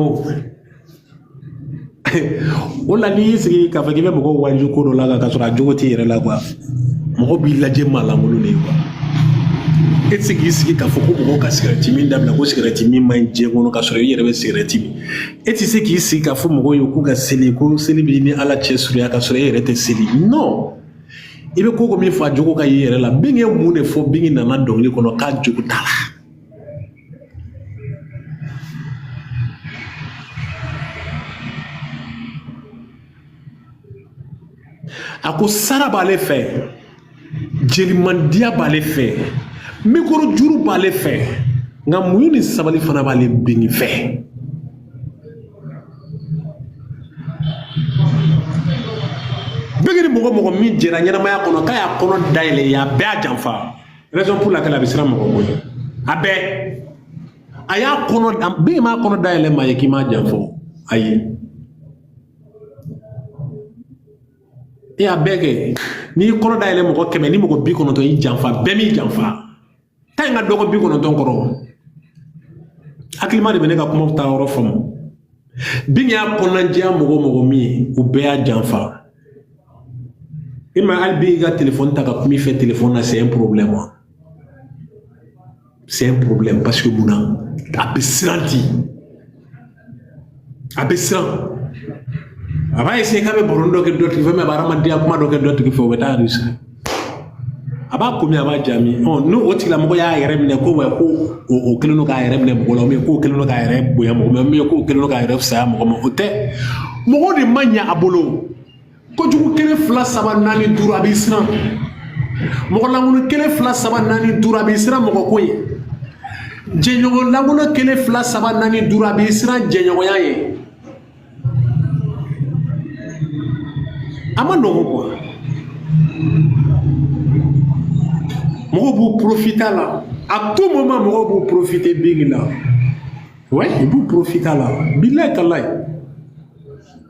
o la n'i y'i sigi k'a fɔ k'i bɛ mɔgɔw waju ko dɔ la ka sɔrɔ a jogo t'i yɛrɛ la quoi mɔgɔ b'i lajɛ maa lankolon de ye quoi e tɛ se k'i sigi k'a fɔ ko mɔgɔw ka cigarette min dabila ko cigarette min man ɲi diɲɛ kɔnɔ k'a sɔrɔ i yɛrɛ bɛ cigarette min e tɛ se k'i sigi k'a fɔ mɔgɔw ye k'u ka seli ko seli b'i ni ala cɛ surunya k'a sɔrɔ e yɛrɛ tɛ seli non i bɛ ko min fɔ a jogo ka y'i yɛrɛ la bingi ye mun de fɔ bingi nana dɔnkili kɔnɔ k'a jogo t'a la a ko sara b'ale fɛ jelimandiya b'ale fɛ mikoro juru b'ale fɛ nka muɲu ni sabali fana b'ale bingi fɛ bingi ni mɔgɔ min jɛra ɲɛnamaya kɔnɔ k'a y'a kɔnɔ dayɛlɛ a bɛɛ y'a janfa raison pour laquelle a bɛ siran mɔgɔ ko ye a bɛɛ a y'a kɔnɔ bingi m'a kɔnɔ dayɛlɛ maa ye k'i m'a janfɔ ayi e y'a bɛɛ kɛ n'i kɔnɔ dayɛlɛ mɔgɔ 100 ni mɔgɔ 90 y'i janfa bɛɛ m'i janfa ta in ka dɔgɔ 90 kɔrɔ hakilima de bɛ ne ka kumaw ta yɔrɔ faamu bingi y'a kɔnɔnajɛya mɔgɔ min ye u bɛɛ y'a janfa e ma hali bingi ka téléphone ta ka kuma i fɛ téléphone na c'est un problème c'est un problème parce que munna a bɛ siran di a bɛ siran a b'a essayer k'a bɛ baro dɔ kɛ dɔ tigi fɛ mais a bɛ hadamadenya kuma dɔ kɛ dɔ tigi fɛ o bɛ taa réussir a b'a komi a b'a jaabi n'o o tigilamɔgɔ y'a yɛrɛ minɛ ko ko o kelen don k'a yɛrɛ minɛ mɔgɔ la ou bien k'o kelen don k'a yɛrɛ bonya mɔgɔ ma ou bien k'o kelen don k'a yɛrɛ fisaya mɔgɔ ma o tɛ mɔgɔ de ma ɲɛ a bolo kojugu 1 2 3 4 5 a b'i siran mɔgɔ lankolon 1 2 3 4 5 a b'i siran mɔgɔ ko ye jɛɲɔgɔn lankolon 1 2 3 4 5 a b'i siran jɛɲɔgɔnya ye a ma nɔgɔn quoi mɔgɔw b'u profiter a la à tout moment mɔgɔw b'u profiter bingi la ouais ils b'u profiter a la bilahi talahi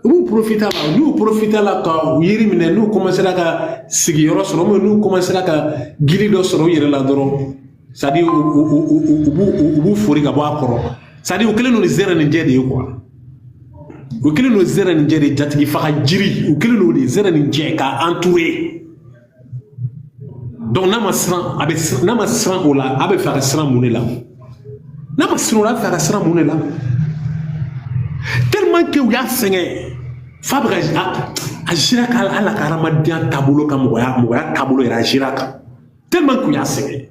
ils b'u profiter a la n'u profiter a la ka yiri minɛ n'u commencera ka sigiyɔrɔ sɔrɔ ou n'u commencera ka gili dɔ sɔrɔ u yɛrɛ la dɔrɔn c'est à dire u b'u fori ka bɔ a kɔrɔ c'est à dire u kɛlen don ni zɛrɛ ni jɛ de ye quoi u kɛlen don zɛrɛ ni jɛ de jatigi faga jiri u kɛlen don de zɛrɛ ni jɛ ka entourer donc n'a ma siran o la a bɛ fɛ ka siran mun de la n'a ma siran o la a bɛ fɛ ka siran mun de la tellement que u y'a sɛgɛn f'a bɛ ka a jira ala ka hadamadenya taabolo kan mɔgɔya taabolo yɛrɛ a jira kan tellement que u y'a sɛgɛn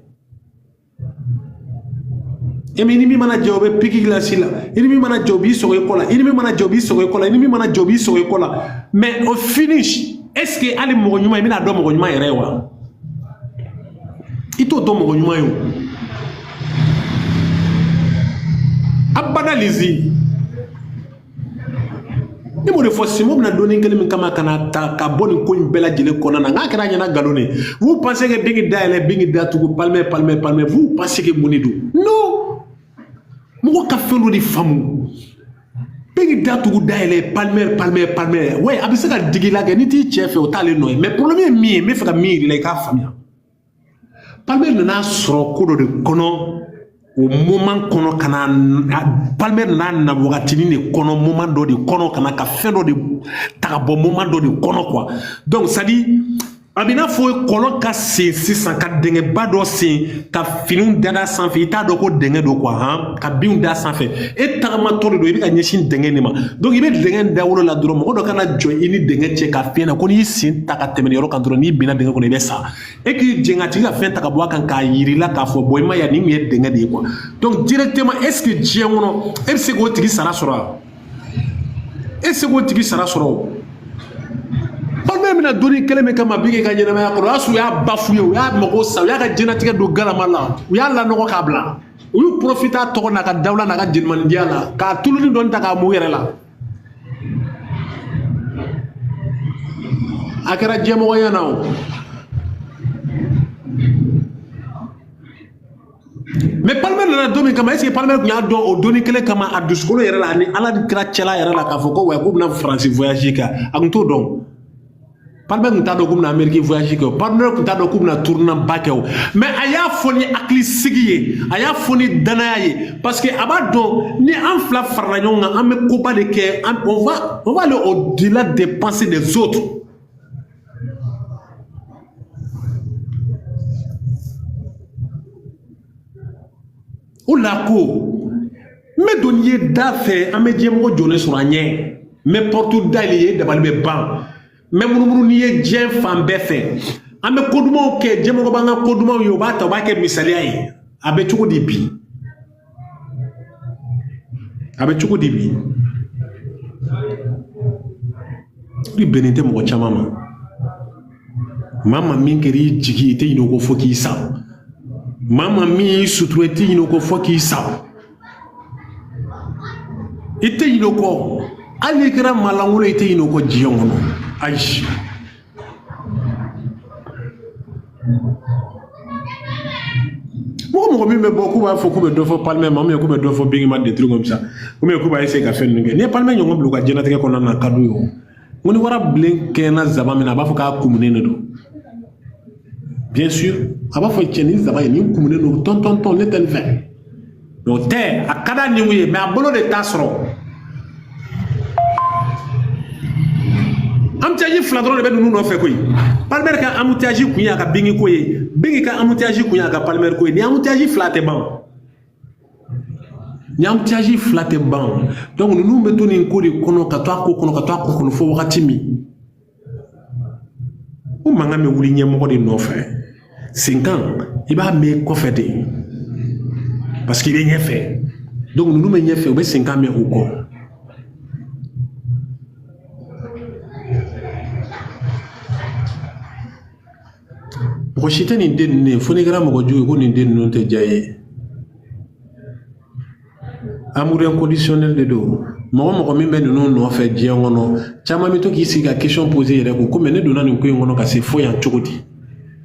et mais ni min mana jɛ o bɛ piki glace la i ni min mana jɛ o b'i sɔgɔ i kɔ la i ni min mana jɛ o b'i sɔgɔ i kɔ la i ni min mana jɛ o b'i sɔgɔ i kɔ la mais au finish est ce que hali mɔgɔ ɲuman i bɛna dɔn mɔgɔ ɲuman yɛrɛ ye wa i t'o dɔn mɔgɔ ɲuman ye o abada lizi ne m'o de fɔ Simon bɛna dɔɔnin kelen min kama ka bɔ nin ko in bɛɛ lajɛlen kɔnɔna na n'a kɛra ɲɛna nkalon de vous pensez que bingi dayɛlɛ bingi datugu palmɛ vous pensez que mun de don non mɔgɔ ka fɛn dɔ de faamu bingi datugu dayɛlɛ palmɛ ouais a bɛ se ka digi la kɛ ni t'i cɛ fɛ o t'ale nɔ ye mais problème ye min ye n bɛ fɛ ka min yir'i la i k'a faamuya palmɛ nana sɔrɔ ko dɔ de kɔnɔ o moment kɔnɔ ka na palmɛ nana na wagatinin de kɔnɔ moment dɔ de kɔnɔ ka na ka fɛn dɔ de ta ka bɔ moment dɔ de kɔnɔ quoi donc c'est à dire a bɛ n'a fɔ kɔlɔn ka sen sisan ka dingɛba dɔ sen ka finiw dada sanfɛ i t'a dɔn ko dingɛ don quoi han ka binw da sanfɛ e tagamatɔ de don i bɛ ka ɲɛsin dingɛ de ma donc i bɛ dingɛ dawolo la dɔrɔn mɔgɔ dɔ kana jɔ i ni dingɛ cɛ ka fiyɛ na ko n'i sen ta ka tɛmɛ nin yɔrɔ kan dɔrɔn n'i binna dingɛ kɔnɔ i bɛ sa e k'i jɛn ka tigi ka fɛn ta ka bɔ a kan k'a yir'i la k'a fɔ bon i ma ya nin kun ye dingɛ de ye quoi donc directement est ce que diɲɛ kɔnɔ e bɛ se k'o tigi sara sɔrɔ wa e bɛ se k'o tigi sara sɔrɔ o palmɛ mina doni kelen min kama bingi ka ɲɛnamaya kɔnɔ o y'a sɔrɔ u y'a bafuye u y'a mago sa u y'a ka diɲɛnatigɛ don galama la u y'a lanɔgɔ k'a bila u y'u profiter a tɔgɔ n'a ka dawula n'a ka jelimandiya la k'a tuluni dɔɔni ta k'a mun yɛrɛ la a kɛra diɲɛmɔgɔya na o Mais Palmer nana don min kama est-ce que Palmer kun y'a dɔn o donni kelen kama a dusukolo yɛrɛ la ni ala ni kira cɛla yɛrɛ la k'a fɔ ko wa k'u bɛna France voyage kɛ a kun t'o dɔn. Palmer kun t'a dɔn k'u bɛna Amérique voyage kɛ o Palmer kun t'a dɔn k'u bɛna tournant ba kɛ o mais a y'a fɔ ni hakili sigi ye a y'a fɔ ni danaya ye parce que a b'a dɔn ni an fila farala ɲɔgɔn kan an bɛ koba de kɛ on va aller au-delà des pensées des autres. O la ko me don ye da fɛ an bɛ diɲɛmɔgɔ jɔlen sɔrɔ an ɲɛ mais porte dayɛlɛ ye dabali bɛ ban mais munumunu ni ye diɲɛ fan bɛɛ fɛ an bɛ ko dumanw kɛ diɲɛmɔgɔ b'an ka ko dumanw ye o b'a ta o b'a kɛ misaliya ye a bɛ cogo di bi a bɛ cogo di bi i bɛnnen tɛ mɔgɔ caman ma maa ma min kɛra i jigi i tɛ ɲinɛ o kɔ fo k'i sa. Mama mi sutureti inoko foki sa. Ite inoko ali kira malangolo ite inoko jiongono. Aish. Mo mi me beaucoup ba fo ko be do fo palme mam ko be do fo bingi ma de trucs comme ça. Ko me ko ba essayer ka fen nge. Ne palme nyongo blu ka jenate ke kono na kadu yo. Ngoni wara blen kena zabamina ba fo ka kumune ne do. Bien sûr, avant faut tenir ça va y ni communer no ton les tel fait. Donc terre à cada ni oui mais à bolo de tasro. Am tiaji fladron be nu no fe koy. Palmer ka am tiaji kunya ka bingi koy. Bingi ka am tiaji kunya ka palmer koy. Ni am tiaji flatte ban. Ni am tiaji flatte ban. Donc nous mettons une ko de kono ka to kono fo wakati mi. O manga me wuli nyemoko de no fe. 5 ans, il va me conféder. Parce qu'il est rien fait. Donc nous nous fait, on 5 ans mais au corps. Pour chiter une denne, phonogramme audio, on une denne non te jaye. Amour inconditionnel de dos. Moi, même nous non fait dire non. Chama mito qui ici la question posée, il est comme ne donnant une couille on a c'est faux en chokoti.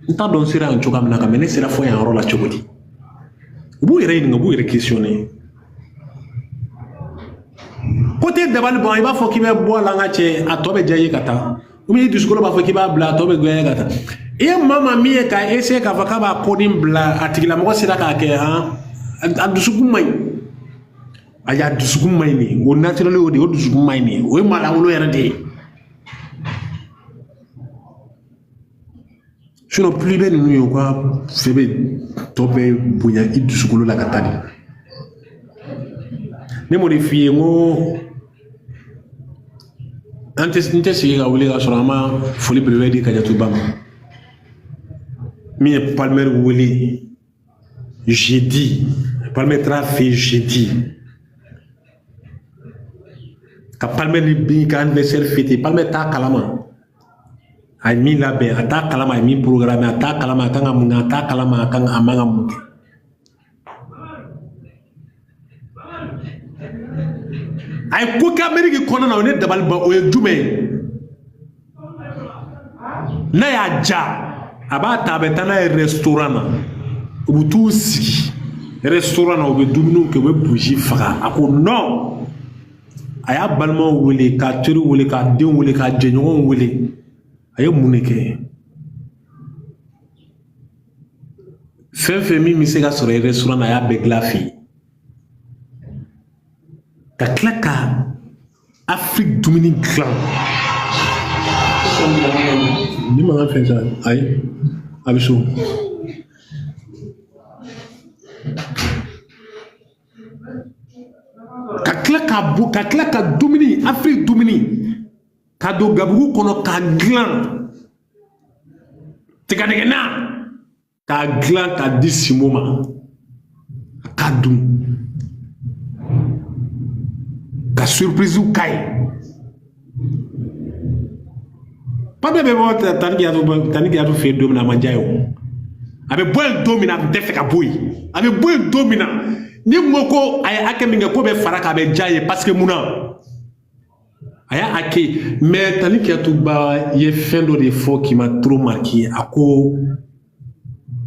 Nta don sera en chokam na kamene sera fo ya rola chokoti bu ire ni bu ire questionner côté dabal bon il va faut qu'il be bo la nga che atobe jaye kata o mi discours ba faut qu'il ba bla atobe goye kata e mama mi e ka ese ka va ka ba kodim bla atigila mo sera ka ke ha adusukum mai aya dusukum mai ni o naturally o de o dusukum mai ni o mala ngulo yere de. Je n'ai plus de nous quoi faire tomber bouillir il du sukulu la katani ne modifier ngo antes nite siga wuli ga sorama foli brevet di kajatu bam mi palmer wuli jeudi palmer tra fait jeudi ka palmer li bi ka anniversaire fêté palmer ta kalama ay mi labe ata kalama ay mi programme ata kalama kanga munga ata kalama kanga amanga munga ay ko ka Amerique kono na ne dabal ba o jume na ya ja abata betana restaurant ubutu siki restaurant o be dumunu ke be bougie fara ako non aya balma wole ka turu wole ka den wole ka jenyon wole aye muneke femi mi sega sur restaurant aya beglafi ka klaka Afrique Dominique clan ni ma fait ça ay abiso ka klaka Dominique Afrique Dominique kado gabugu kono ka glan tika na ka glan ka disimoma ka dum ka surprise u kai pa bebe mo tani ya to fe domina manjayo abe boy domina defe ka boy abe boy domina ni moko ay akeminga ko be faraka be jaye parce que muna aya ake mais tani ki atuba ye fendo de fo qui m'a trop marqué ako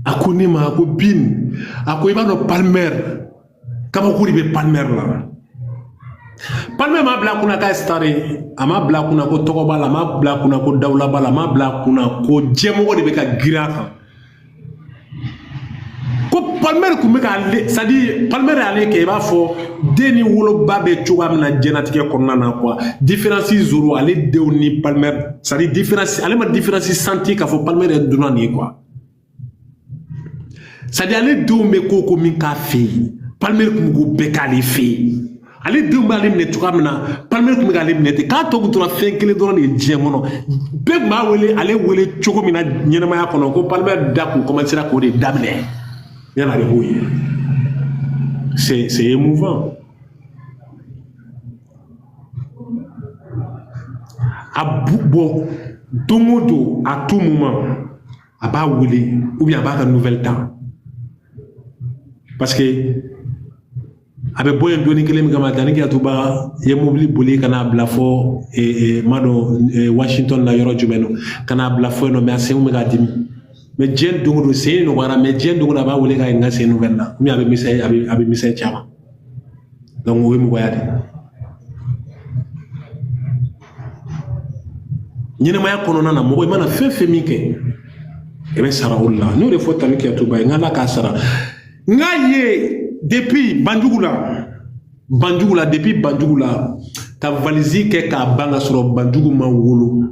ako ne ma ako bin ako iba no Palmer kabako ribe Palmer la Palmer ma bla kuna ka stare ama bla kuna ko tokoba la ma bla kuna ko dawla bala ma bla kuna ko jemo de be ka giraka ko Palmer ku me ka ça dit Palmer ale ke ba fo deni wolo babe chuga na jenatike konna na quoi différence zoro ale de ni Palmer ça dit différence ale ma différence senti ka fo Palmer e dona ni quoi ça dit ale de me ko min ka fi Palmer ku go be ka le fi ale de ma le ne chuga na Palmer ku me ka le ne te ka to ku to fe kele do ni jemono be ma wele ale wele chugo mina nyema ya kono ko Palmer da ku commencer ko de damne yana de boye c'est émouvant. Bon, Tomodo, à tout moment, à bas Willy, ou bien à bas un nouvel temps. Parce que, avec Boyan Doni Kelem Gamatani qui a tout bas, il y a mobile boulé kana blafo et Mado Washington la Yoro Jumeno, kana blafo no merci ou megadim. Mais Jen Dungo c'est no wara, mais Jen Dungo ba wole ka nga c'est nouvelle là. Ou bien avec Missy Chama. Donc, oui, me voyez. Nyine maya konona na mogo imana fefe mike ebe sara ulla ni re fota mike atuba ngala ka sara ngaye depuis Banjugula depuis Banjugula ta valise ke ka banga soro Banjugu ma wolo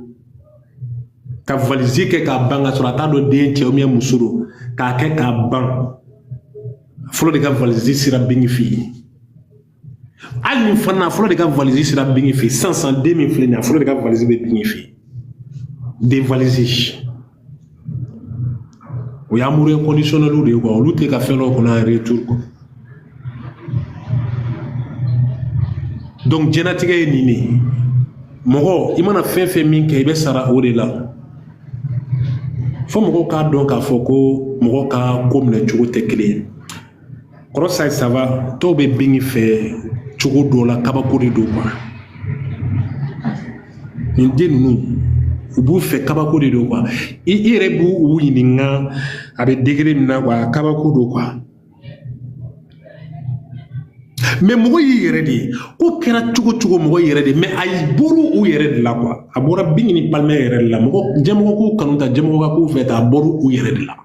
ta valise ke ka banga soro ta do de nche o mi musuro ka ke ka ban folo de ka valise sira bingi fi alni fana folo de ka valise sira bingi fi 500 2000 flena folo de ka valise be bingi fi dévalisé. Il y a un inconditionnel ou de quoi, on lutte qu'à faire qu'on a un retour. Donc, génétique est nini. Moro, il m'a fait mine qui est sara au là. Faut moro ka donc à foko, moro ka comme le chugo te clé. Cross ça va, tobe bingi fait chugo do la kabakuri do quoi. Indi nous. Ubu fait kabako de do quoi i rebu u yininga avec degré na quoi kabako do quoi mais mo yere de ko kera chugo mo yere de mais ay boru u yere de la quoi abora bingini Palmer yere de la mo jemo ko kanuta jemo ko feta boru u yere de la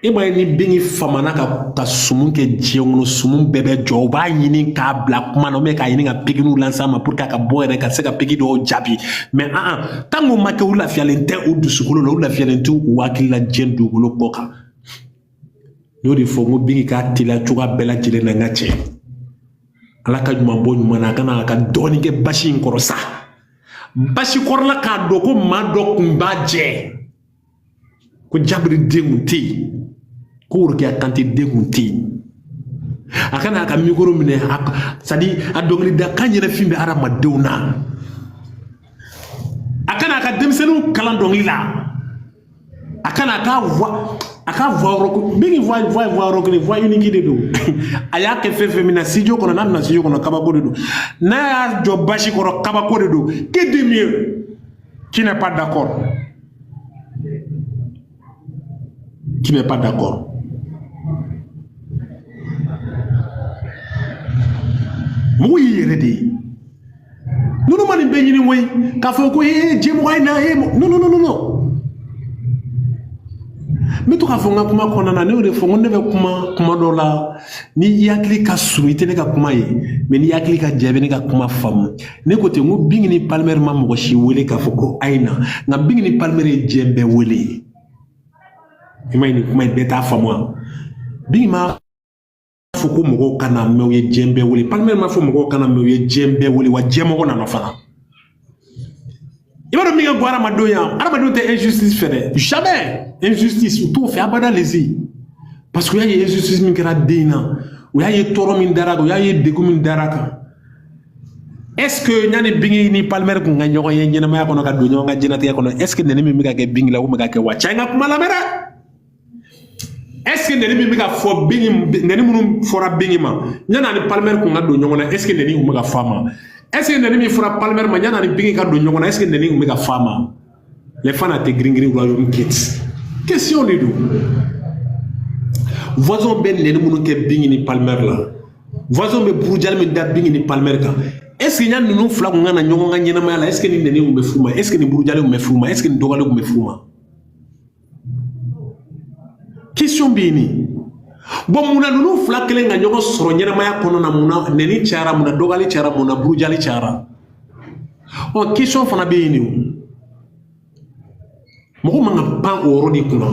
e bay ni bingi famana ka sumun ke jiongo sumun bebe joba yini ka black man o me ka yini ka piginu lansama pour ka boere ka se ka pigi do jabi mais tango make ou la fialente ou du sukulu ou la fialente ou wakila jendu golo koka no di fo mo bingi ka tila chuga bela jile na ngache ala ka juma bo nyuma na kana ka doni ke bashi nkorosa bashi korla ka do ko ma do kumbaje ko jabri denguti ko ke kanti denguti akana ka mikoro mine sadi adongli da kanyere fimbe ara madewna akana ka demsenu kalan dongli la akana ka voix roko bingi voix roko ni voix unique de do aya ke fefe mina sijo kono na sijo kono kabako de do na jo bashi kono kabako de do que de mieux qui n'est pas d'accord Mo yere de no mani be nyini moy ka fo ko jemo ay na no me to ka fo nga kuma kona na ne de fo ngonde be kuma do la ni yakli ka sumite ne ka kuma ye me ni yakli ka jabe ne ka kuma fam ne ko te ngo bingini Palmer ma mo shi wele ka fo ko ayna nga bingini Palmer e jembe wele imani kuma beta famwa bingima foko mogo kana mewye jembe wuli Palmer ma fo mogo kana mewye jembe wuli wa jemo na nafala ibaro minga gwara madoya ara madon te injustice fere jamais injustice tout fait abada lezi parce que y a injustice min kera dina ou y a toro min daraka ou y a degu min daraka est-ce que nyane bingi ni Palmer ko nga nyogo ye nyena ma ko no ka do nyonga jenati ko no est-ce que nene mi ga ke bingi la ko ga ke wacha nga kuma la mera est-ce que neni mi ka fo bingi neni munu fora bingi ma nyana ni Palmer ko ngado nyongona est-ce que neni umega fama est-ce que neni mi fora Palmer ma nyana ni bingi ka do nyongona est-ce que neni umega fama les fans te gringri royaume kids Question de nous. Voisin ben les gens qui bing ni palmer là. Voisin be bourdial me da bing ni palmer ka. Est-ce que ñan nous flag ngana ñongo nga ñena mala est-ce que ni neni umbe fuma est-ce que ni bourdial umbe fuma est-ce que ni dogale umbe fuma. Question bini. Bon muna nous flag kele nga ñongo soro ñena maya kono na muna neni chara muna dogale chara muna bourdial chara. On question fana bini. Moko manga pan oro di kuna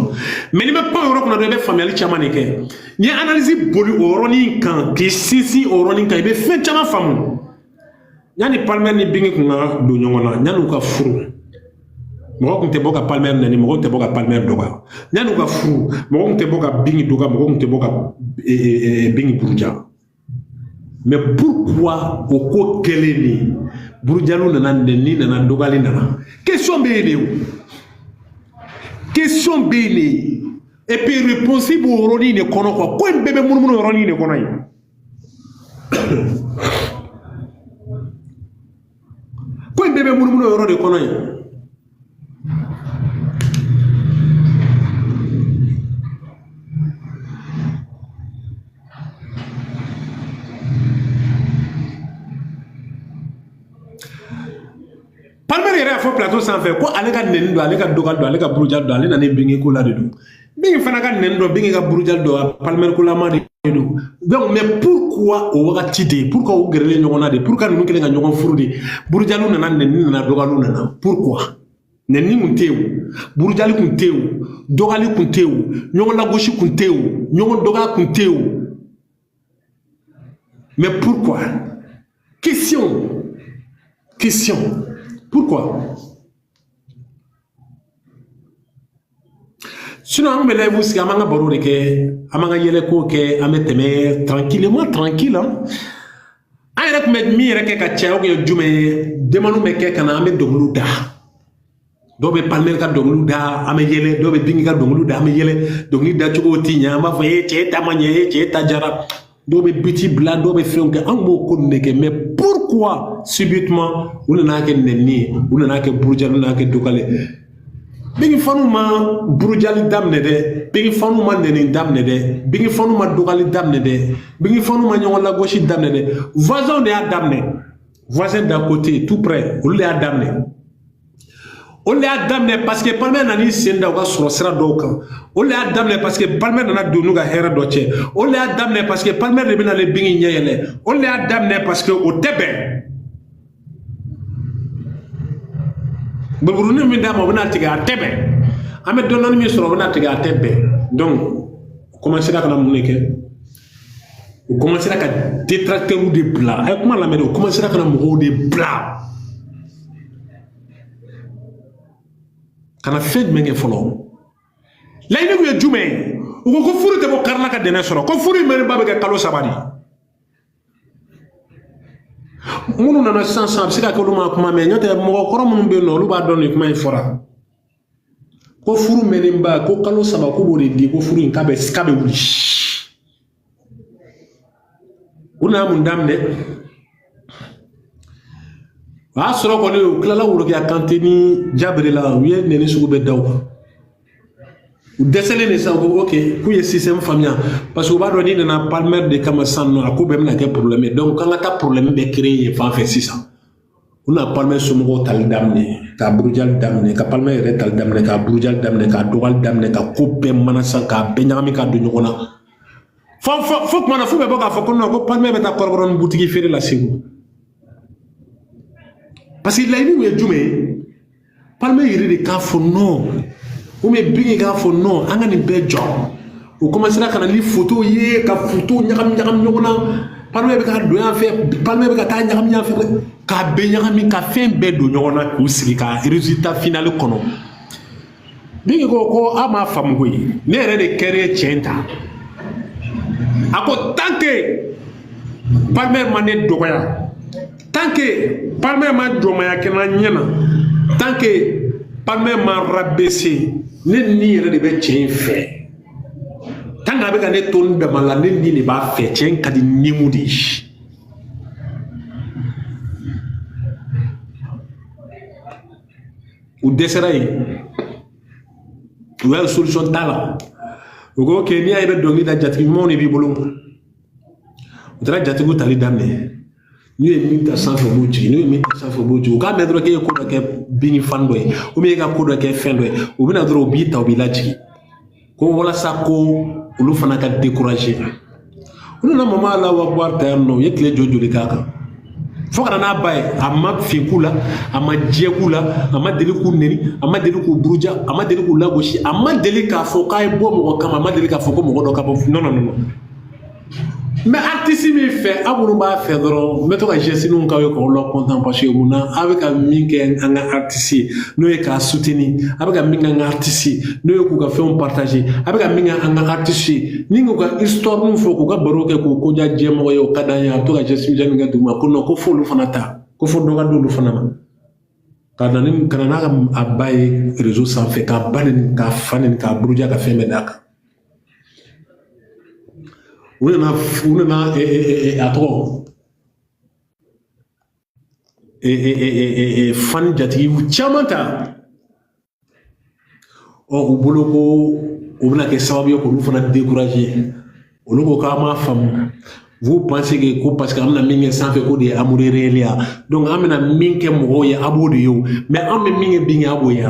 mais ni me pan oro kuna do be family chama ne ke ni analyse boli oro ni kan ki sisi oro ni kan be fe chama famu nyani palmer ni bingi kuna do nyongola nyanu ka furu moko kunte boka palmer nani moko kunte boka palmer doga nyanu ka furu moko kunte boka bingi doga moko kunte boka bingi buruja mais pourquoi oko keleni burujalu nana neni nana dogali nana question be ele question bini et puis réponse pour roni ne kono quoi ko bébé mun roni ne kono yi ko bébé mun roni kono yi Palmer yɛrɛ fɔ plateau sanfɛ ko ale ka neni do ale ka dogal do ale ka burujal do ale nane bingi ko la de do bingi fana ka neni do bingi ka burujal do Palmer ko la ma de do donc mais pourquoi o wagati de pourquoi o gerele ɲɔgɔn na de pourquoi ninnu kelen ka ɲɔgɔn furu de burujalu nana neni nana dogalu nana pourquoi neni kun tɛ o burujali kun tɛ o dogali kun tɛ o ɲɔgɔn lagosi kun tɛ o ɲɔgɔn doga kun tɛ o mais pourquoi question pourquoi? Sinon, on me lève aussi à manga baro de ke, à manga yele ko ke, à me teme tranquillement, tranquille. Aïe, me mi reke ka tchao ke jume, demanu me ke kana ame donglu da. Dobe palmer ka donglu da, ame yele, dobe bingi ka donglu da, ame yele, dongli da chuko tinya, ma foye, cheta manye, cheta jara. Dobe biti blanc, dobe fionke, ango koneke, mais pourquoi subitement on n'a que neni, on n'a que burujal, on n'a que dokale. Bingi fanu ma burujali damne de, bingi fanu ma neni damne de, bingi fanu ma dokali damne de, bingi fanu ma nyonga la gauche damne de. Voisin de a damne, voisin d'à côté, tout près, on l'a damne. On l'a damné parce que Palmer nani senda wa sorosira doka. On l'a damné parce que Palmer nana donu ga hera doche. On l'a damné parce que Palmer ne bina le bingi nyele. On l'a damné parce que au tebe. Buruni mi dama bina tiga tebe. Ame donani mi soro bina tiga tebe. Donc commencer à kana muneke. Vous commencez à détracter ou des plats. Comment la mettre? Vous commencez à kana des plats. Kana fed menge folo la ine ku jume ko furu te bo karla ka dene soro ko furu mere babe ka kalo sabadi munu na sansa bisika ko luma kuma me nyote mo ko munu be no lu ba don kuma ifora ko furu mere mba ko kalo saba ko bo di ko furu nkabe skabe wuli una mun damne a sɔrɔ kɔni o tilala woro kɛ a kante ni jabere la u ye neni sugu bɛ da o kan u dɛsɛlen de sa ko ok k'u ye système faamuya parce que u b'a dɔn n'i nana Palmer de kama sisan nɔ a ko bɛɛ bɛna kɛ problème ye donc k'an ka taa problème bɛɛ créer yen fan fɛ sisan u na Palmer somɔgɔw tali daminɛ ka burujali daminɛ ka Palmer yɛrɛ tali daminɛ ka burujali daminɛ ka dɔgɔli daminɛ ka ko bɛɛ mana san k'a bɛɛ ɲagami ka don ɲɔgɔn na fo tuma na fo bɛ bɔ k'a fɔ ko non ko Palmer bɛ taa kɔrɔbɔrɔ ni butigi feere la Segu. Parce que là, il y a du Palmer il y a non, ou mais bien il y a non, on a une belle job. Ou commencer à faire des photos, yé, ka photo, nyam nyona. Palmer il y a deux affaires, Palmer il y a ta nyam affaire, ka benyami ka fin belle do nyona, ou si ka résultat final kono. Bien ko ama femme koyi, ne yɛrɛ de kɛra tiɲɛ ta. A ko tant que Palmer ma ne dɔgɔya. Tant que Palmer ma jɔmaya kɛnɛ ɲɛna, tant que Palmer ma rabaissé, ne ni yɛrɛ de bɛ cɛ in fɛ. Tant que a bɛ ka ne to ni dama la, ne ni de b'a fɛ, cɛ in ka di ni mu de ye. U dɛsɛra yen. o y'a solution t'a la o ko ok n'i y'a ye i bɛ dɔnkili da jatigimɔgɔw de b'i bolo o taara jatigiw tali daminɛ n'u ye min ta sanfɛ o b'o jigin n'u ye min ta sanfɛ o b'o jigin o k'a mɛn dɔrɔn k'e ye ko dɔ kɛ bingi fan dɔ ye ou bien e ka ko dɔ kɛ fɛn dɔ ye o bɛna dɔrɔn o b'i ta o b'i lajigin ko walasa ko olu fana ka décourager o nana mama Alahu Akibaru ta yan nɔ u ye tile joli k'a kan fo kana n'a ba ye a ma fin k'u la a ma jɛ k'u la a ma deli k'u neni a ma deli k'u buruja a ma deli k'u lagosi a ma deli k'a fɔ k'a ye bɔ mɔgɔ kama a ma deli k'a fɔ ko mɔgɔ dɔ ka bɔ non non non mais artiste min fɛ a minnu b'a fɛ dɔrɔn n bɛ to ka geste-ninw k'aw ye k'aw la content parce que mun na a bɛ ka min kɛ an ka artiste ye n'o ye k'a soutenir a bɛ ka min kɛ an ka artiste ye n'o ye k'u ka fɛnw partager a bɛ ka min kɛ an ka artiste ye ni k'u ka histoire ninw fɔ k'u ka baro kɛ k'u ko diya diɲɛmɔgɔ ye o ka d'an ye a bɛ to ka geste misɛnnin kɛ duguma ko non ko f'olu fana ta ko fo dɔ ka d'olu fana ma ka na n'a ka a ba ye réseau sanfɛ k'a ba nin k'a fa nin k'a buruja ka fɛn bɛɛ d'a kan u nana a tɔgɔ fan jatigiw caman ta u bolo ko o bɛna kɛ sababu ye k'olu fana décourager olu ko k'an m'a faamu vous pensez que ko parce que an bɛna min kɛ sanfɛ ko de ye amour réel ya donc an bɛna min kɛ mɔgɔw ye a b'o de ye o mais an bɛ min kɛ bin kɛ a b'o ye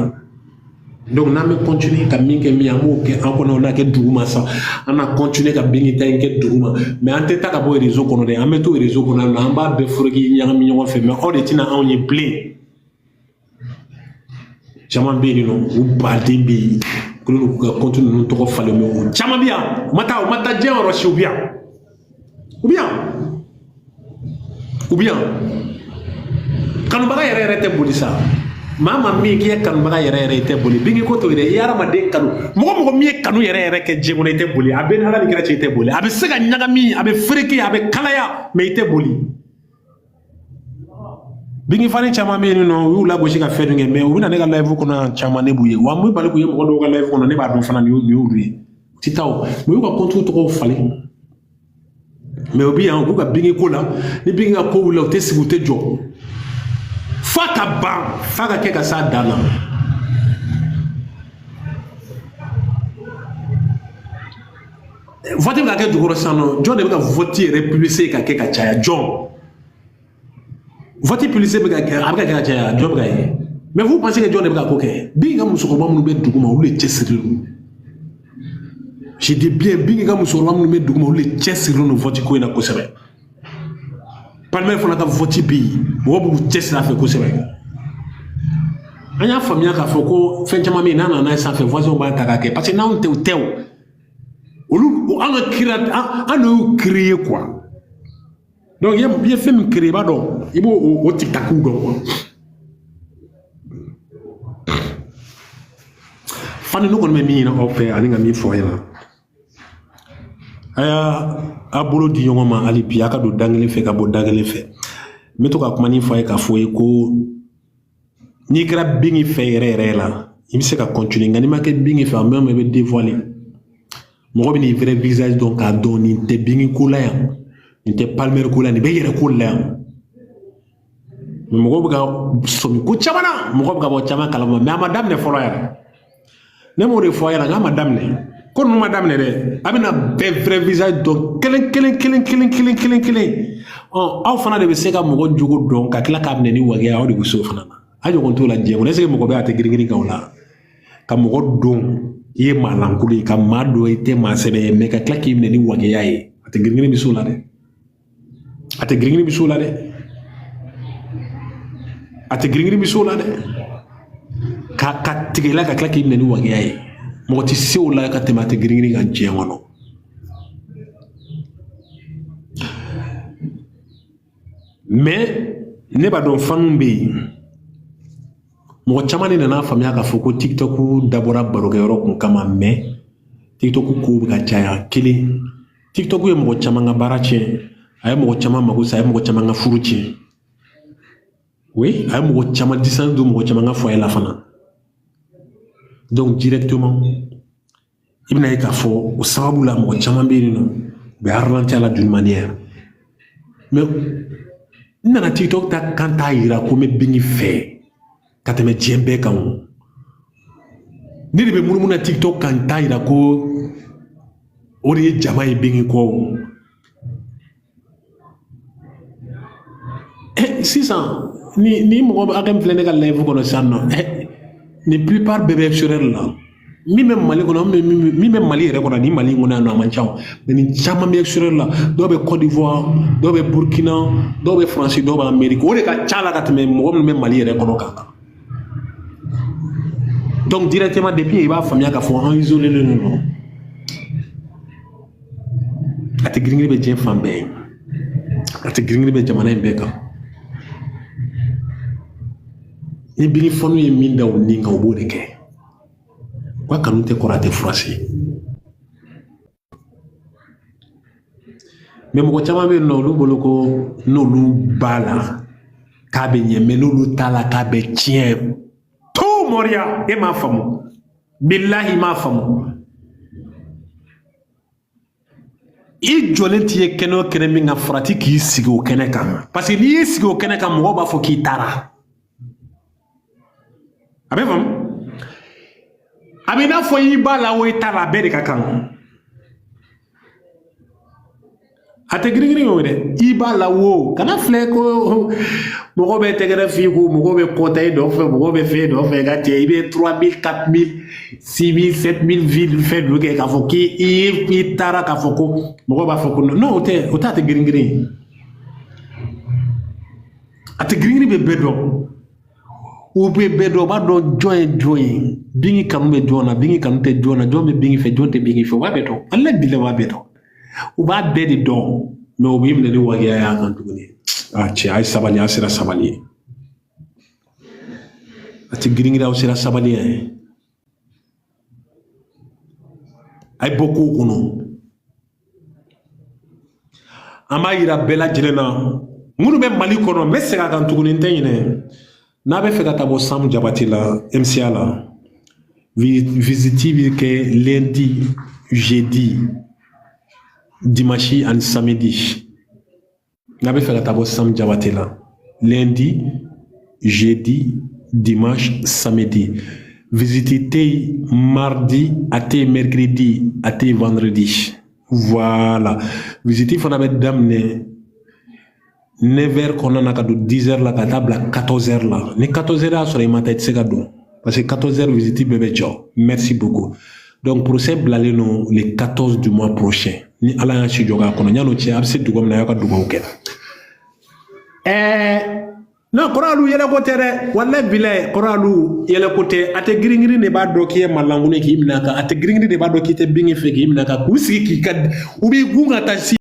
donc n'an bɛ continuer ka min kɛ min an b'o kɛ an kɔnɔ o n'a kɛ duguma sa an na continuer ka bin ta in kɛ duguma mais an tɛ taa ka bɔ réseau kɔnɔ dɛ an bɛ to réseau kɔnɔ an b'a bɛɛ foreki ɲagami ɲɔgɔn fɛ mais aw de tɛna anw ye bilen caman bɛ yen nɔ u baden bɛ yen k'olu k'u ka compte ninnu tɔgɔ falen mais o caman bɛ yan u ma taa diɲɛ yɔrɔ si u bɛ yan kanubaga yɛrɛ tɛ boli sa maa ma min k'i ye kanubaga yɛrɛ tɛ boli bingi ko to yɛrɛ i ye hadamaden kanu mɔgɔ min ye kanu yɛrɛ kɛ diɲɛ kɔnɔ i tɛ boli a bɛ ala ni kira cɛ i tɛ boli a bɛ se ka ɲagami a bɛ fereke a bɛ kalaya mais i tɛ boli bingi fani caman bɛ yen nɔ u y'u lagosi ka fɛn kɛ mais u bɛna ne ka live kɔnɔ caman ne b'u ye wa n bɛ bali k'u ye mɔgɔ dɔw ka live kɔnɔ ne b'a dɔn fana nin y'olu ye ti taa o mais u y'u ka compte tɔgɔw falen mais u bɛ yan u b'u ka bingi ko la ni bingi ka ko wuli u tɛ sigi u tɛ jɔ fa ka ban fa ka kɛ ka s'a dan na vote bɛ ka kɛ jukɔrɔ sisan nɔ jɔn de bɛ ka vote yɛrɛ publicité ka kɛ ka caya jɔn vote publicité bɛ ka kɛ a bɛ ka kɛ ka caya jɔn bɛ ka ye mais vous pensez que jɔn de bɛ ka ko kɛ bin ka musokɔrɔba minnu bɛ duguma olu de cɛsirilen don je dis bien bin ka musokɔrɔba minnu bɛ duguma olu de cɛsirilen don vote ko in na kosɛbɛ parlement fana ka vote bɛ yen mɔgɔ b'u cɛsiri a fɛ kosɛbɛ an y'a faamuya k'a fɔ ko fɛn caman bɛ yen n'a nana n'a ye sanfɛ voisins b'a ta k'a kɛ parce que n'anw tɛ o tɛ o olu an ka kira an y'o créer quoi donc i ye fɛn min créer i b'a dɔn i b'o o tic-tac dɔn quoi fani ne kɔni bɛ min ɲini aw fɛ ani ka min fɔ aw ɲɛna a y'a bolo di ɲɔgɔn ma hali bi a ka don da kelen fɛ ka bɔ da kelen fɛ n bɛ to ka kuma ni fɔ a ye k'a fɔ ye ko n'i kɛra bingi fɛ yɛrɛ la i bɛ se ka continuer nka n'i ma kɛ bingi fɛ en même temps i bɛ dévoiler mɔgɔ bɛ n'i vrai visage dɔn k'a dɔn nin tɛ bingi ko la yan nin tɛ palmaire ko la nin bɛ yɛrɛ ko la yan mais mɔgɔw bɛ ka sɔmi ko caman na mɔgɔ bɛ ka bɔ caman kalama mais a ma daminɛ fɔlɔ yɛrɛ ne m'o de fɔ a ɲɛna n k'a ma daminɛ ko ninnu ma daminɛ dɛ a bɛna bɛɛ vrai visage dɔn kelen aw fana de bɛ se ka mɔgɔ jogo dɔn ka tila k'a minɛ ni wajiya aw de bɛ se o fana na a ɲɔgɔn t'o la diɲɛ kɔnɔ est-ce que mɔgɔ bɛ a tɛ girin kan o la ka mɔgɔ dɔn i ye maa lankolon ye ka maa dɔn i tɛ maa sɛbɛ ye mais ka tila k'i minɛ ni wajiya ye a tɛ girin bɛ se o la dɛ a tɛ girin bɛ se o la dɛ a tɛ girin bɛ se o la dɛ ka tigɛ i la ka tila k'i minɛ ni wajiya ye mɔgɔ tɛ se o la ka tɛmɛ a tɛ girin kan diɲɛ kɔnɔ mais ne b'a dɔn fanu bɛ yen mɔgɔ caman de nana faamuya k'a fɔ ko TikTok dabɔra barokɛyɔrɔ kun kama mais TikTok kow bɛ ka caya kelen TikTok ye mɔgɔ caman ka baara tiɲɛ a ye mɔgɔ caman mago sa a ye mɔgɔ caman ka furu tiɲɛ oui a ye mɔgɔ caman distance don mɔgɔ caman ka foyer la fana donc directement i bɛna ye k'a fɔ o sababu la mɔgɔ caman bɛ yen nɔ u bɛ ralentir la d'une manière mais n nana TikTok ta kan t'a yira ko n bɛ bingi fɛ ka tɛmɛ diɲɛ bɛɛ kan ne de be murumuna TikTok kan tayira ko o de ye jama ye bengi ko sisan ni mɔgɔ akam filɛ ne ka live kɔnɔ sisan nɔ ni plupart bɛɛ bɛ extérieur la min bɛ Mali kɔnɔ min bɛ Mali yɛrɛ kɔnɔ ni Mali in kɔnɔ yan nɔ a man ca mais ni caman bɛ extérieur la dɔw bɛ Côte d'Ivoire dɔw bɛ Burkina dɔw bɛ France dɔw bɛ Amérique o de ka ca la ka tɛmɛ mɔgɔ minnu bɛ Mali yɛrɛ kɔnɔ kan donc directement depuis i b'a faamuya k'a fɔ an isolé len don a tɛ girin-girin bɛ diɲɛ fan bɛɛ a tɛ girin-girin bɛ jamana in bɛɛ kan ni bigi fɔnu ye min da o nin kan o b'o de kɛ wa kanu tɛ kɔrɔ a tɛ furasi mais mɔgɔ caman bɛ yen nɔ olu bolo ko n'olu b'a la k'a bɛ ɲɛ mais n'olu t'a la k'a bɛ tiɲɛ tout mɔriya e m'a faamu bilahi m'a faamu i jɔlen t'i ye kɛnɛ o kɛnɛ min kan farati k'i sigi o kɛnɛ kan parce que n'i y'i sigi o kɛnɛ kan mɔgɔw b'a fɔ k'i taara a bɛ faamu a bɛ n'a fɔ i b'a la o i t'a la a bɛɛ de ka kan a tɛ girin-girin o dɛ i b'a la o kana filɛ ko mɔgɔ bɛ tɛgɛrɛ f'i ko mɔgɔ bɛ kɔta i nɔfɛ mɔgɔ bɛ fɛn nɔfɛ ka cɛ i bɛ 3000 4000 6000 7000 villes fɛn dɔ kɛ k'a fɔ k'i taara k'a fɔ ko mɔgɔ b'a fɔ ko non o t'a tɛ girin-girin a tɛ girin-girin bɛ bɛɛ dɔn o bɛ bɛɛ dɔn o b'a dɔn jɔn ye jɔn ye bingi kanu bɛ jɔn na bingi kanu tɛ jɔn na jɔn bɛ bingi fɛ jɔn tɛ bingi fɛ o b'a bɛɛ dɔn ale bila o b'a bɛɛ dɔn u b'a bɛɛ de dɔn mais o b'i minɛ ni wajiya y'a kan tuguni cɛ a ye sabali a sera sabali ye a tɛ girin-girin aw sera sabali ye a ye bɔ kow kɔnɔ an b'a yira bɛɛ lajɛlen na minnu bɛ Mali kɔnɔ n bɛ segin a kan tuguni n tɛ ɲinɛ n'a bɛ fɛ ka taa bɔ Sam Jabate la MCA la visite bɛ kɛ lundi jeudi dimanche ani samedi n'a bɛ fɛ ka taa bɔ Sam Jabate la lundi jeudi dimanche samedi visite tɛ yen mardi a tɛ yen mercredi a tɛ yen vendredi voilà visite fana bɛ daminɛ 9h kɔnɔna na ka don 10h la ka taa bila 14h la ni 14h y'a sɔrɔ i ma taa i tɛ se ka don parce que 14h visite bɛɛ bɛ jɔ merci beaucoup donc procès bilalen non le 14 du mois prochain ni ala y'a si jɔ k'a kɔnɔ yan'o cɛ a bɛ se dugu min na a y'a ka dugawu kɛ non kɔrɔlu yɛlɛko tɛ dɛ walahi bilahi kɔrɔlu yɛlɛko tɛ a tɛ girin-girin de b'a dɔn k'i ye malankolon k'i minɛ a kan a tɛ girin-girin de b'a dɔn k'i tɛ bingi fɛ k'i minɛ a kan k'u sigi k'i ka u b'i gun ka taa si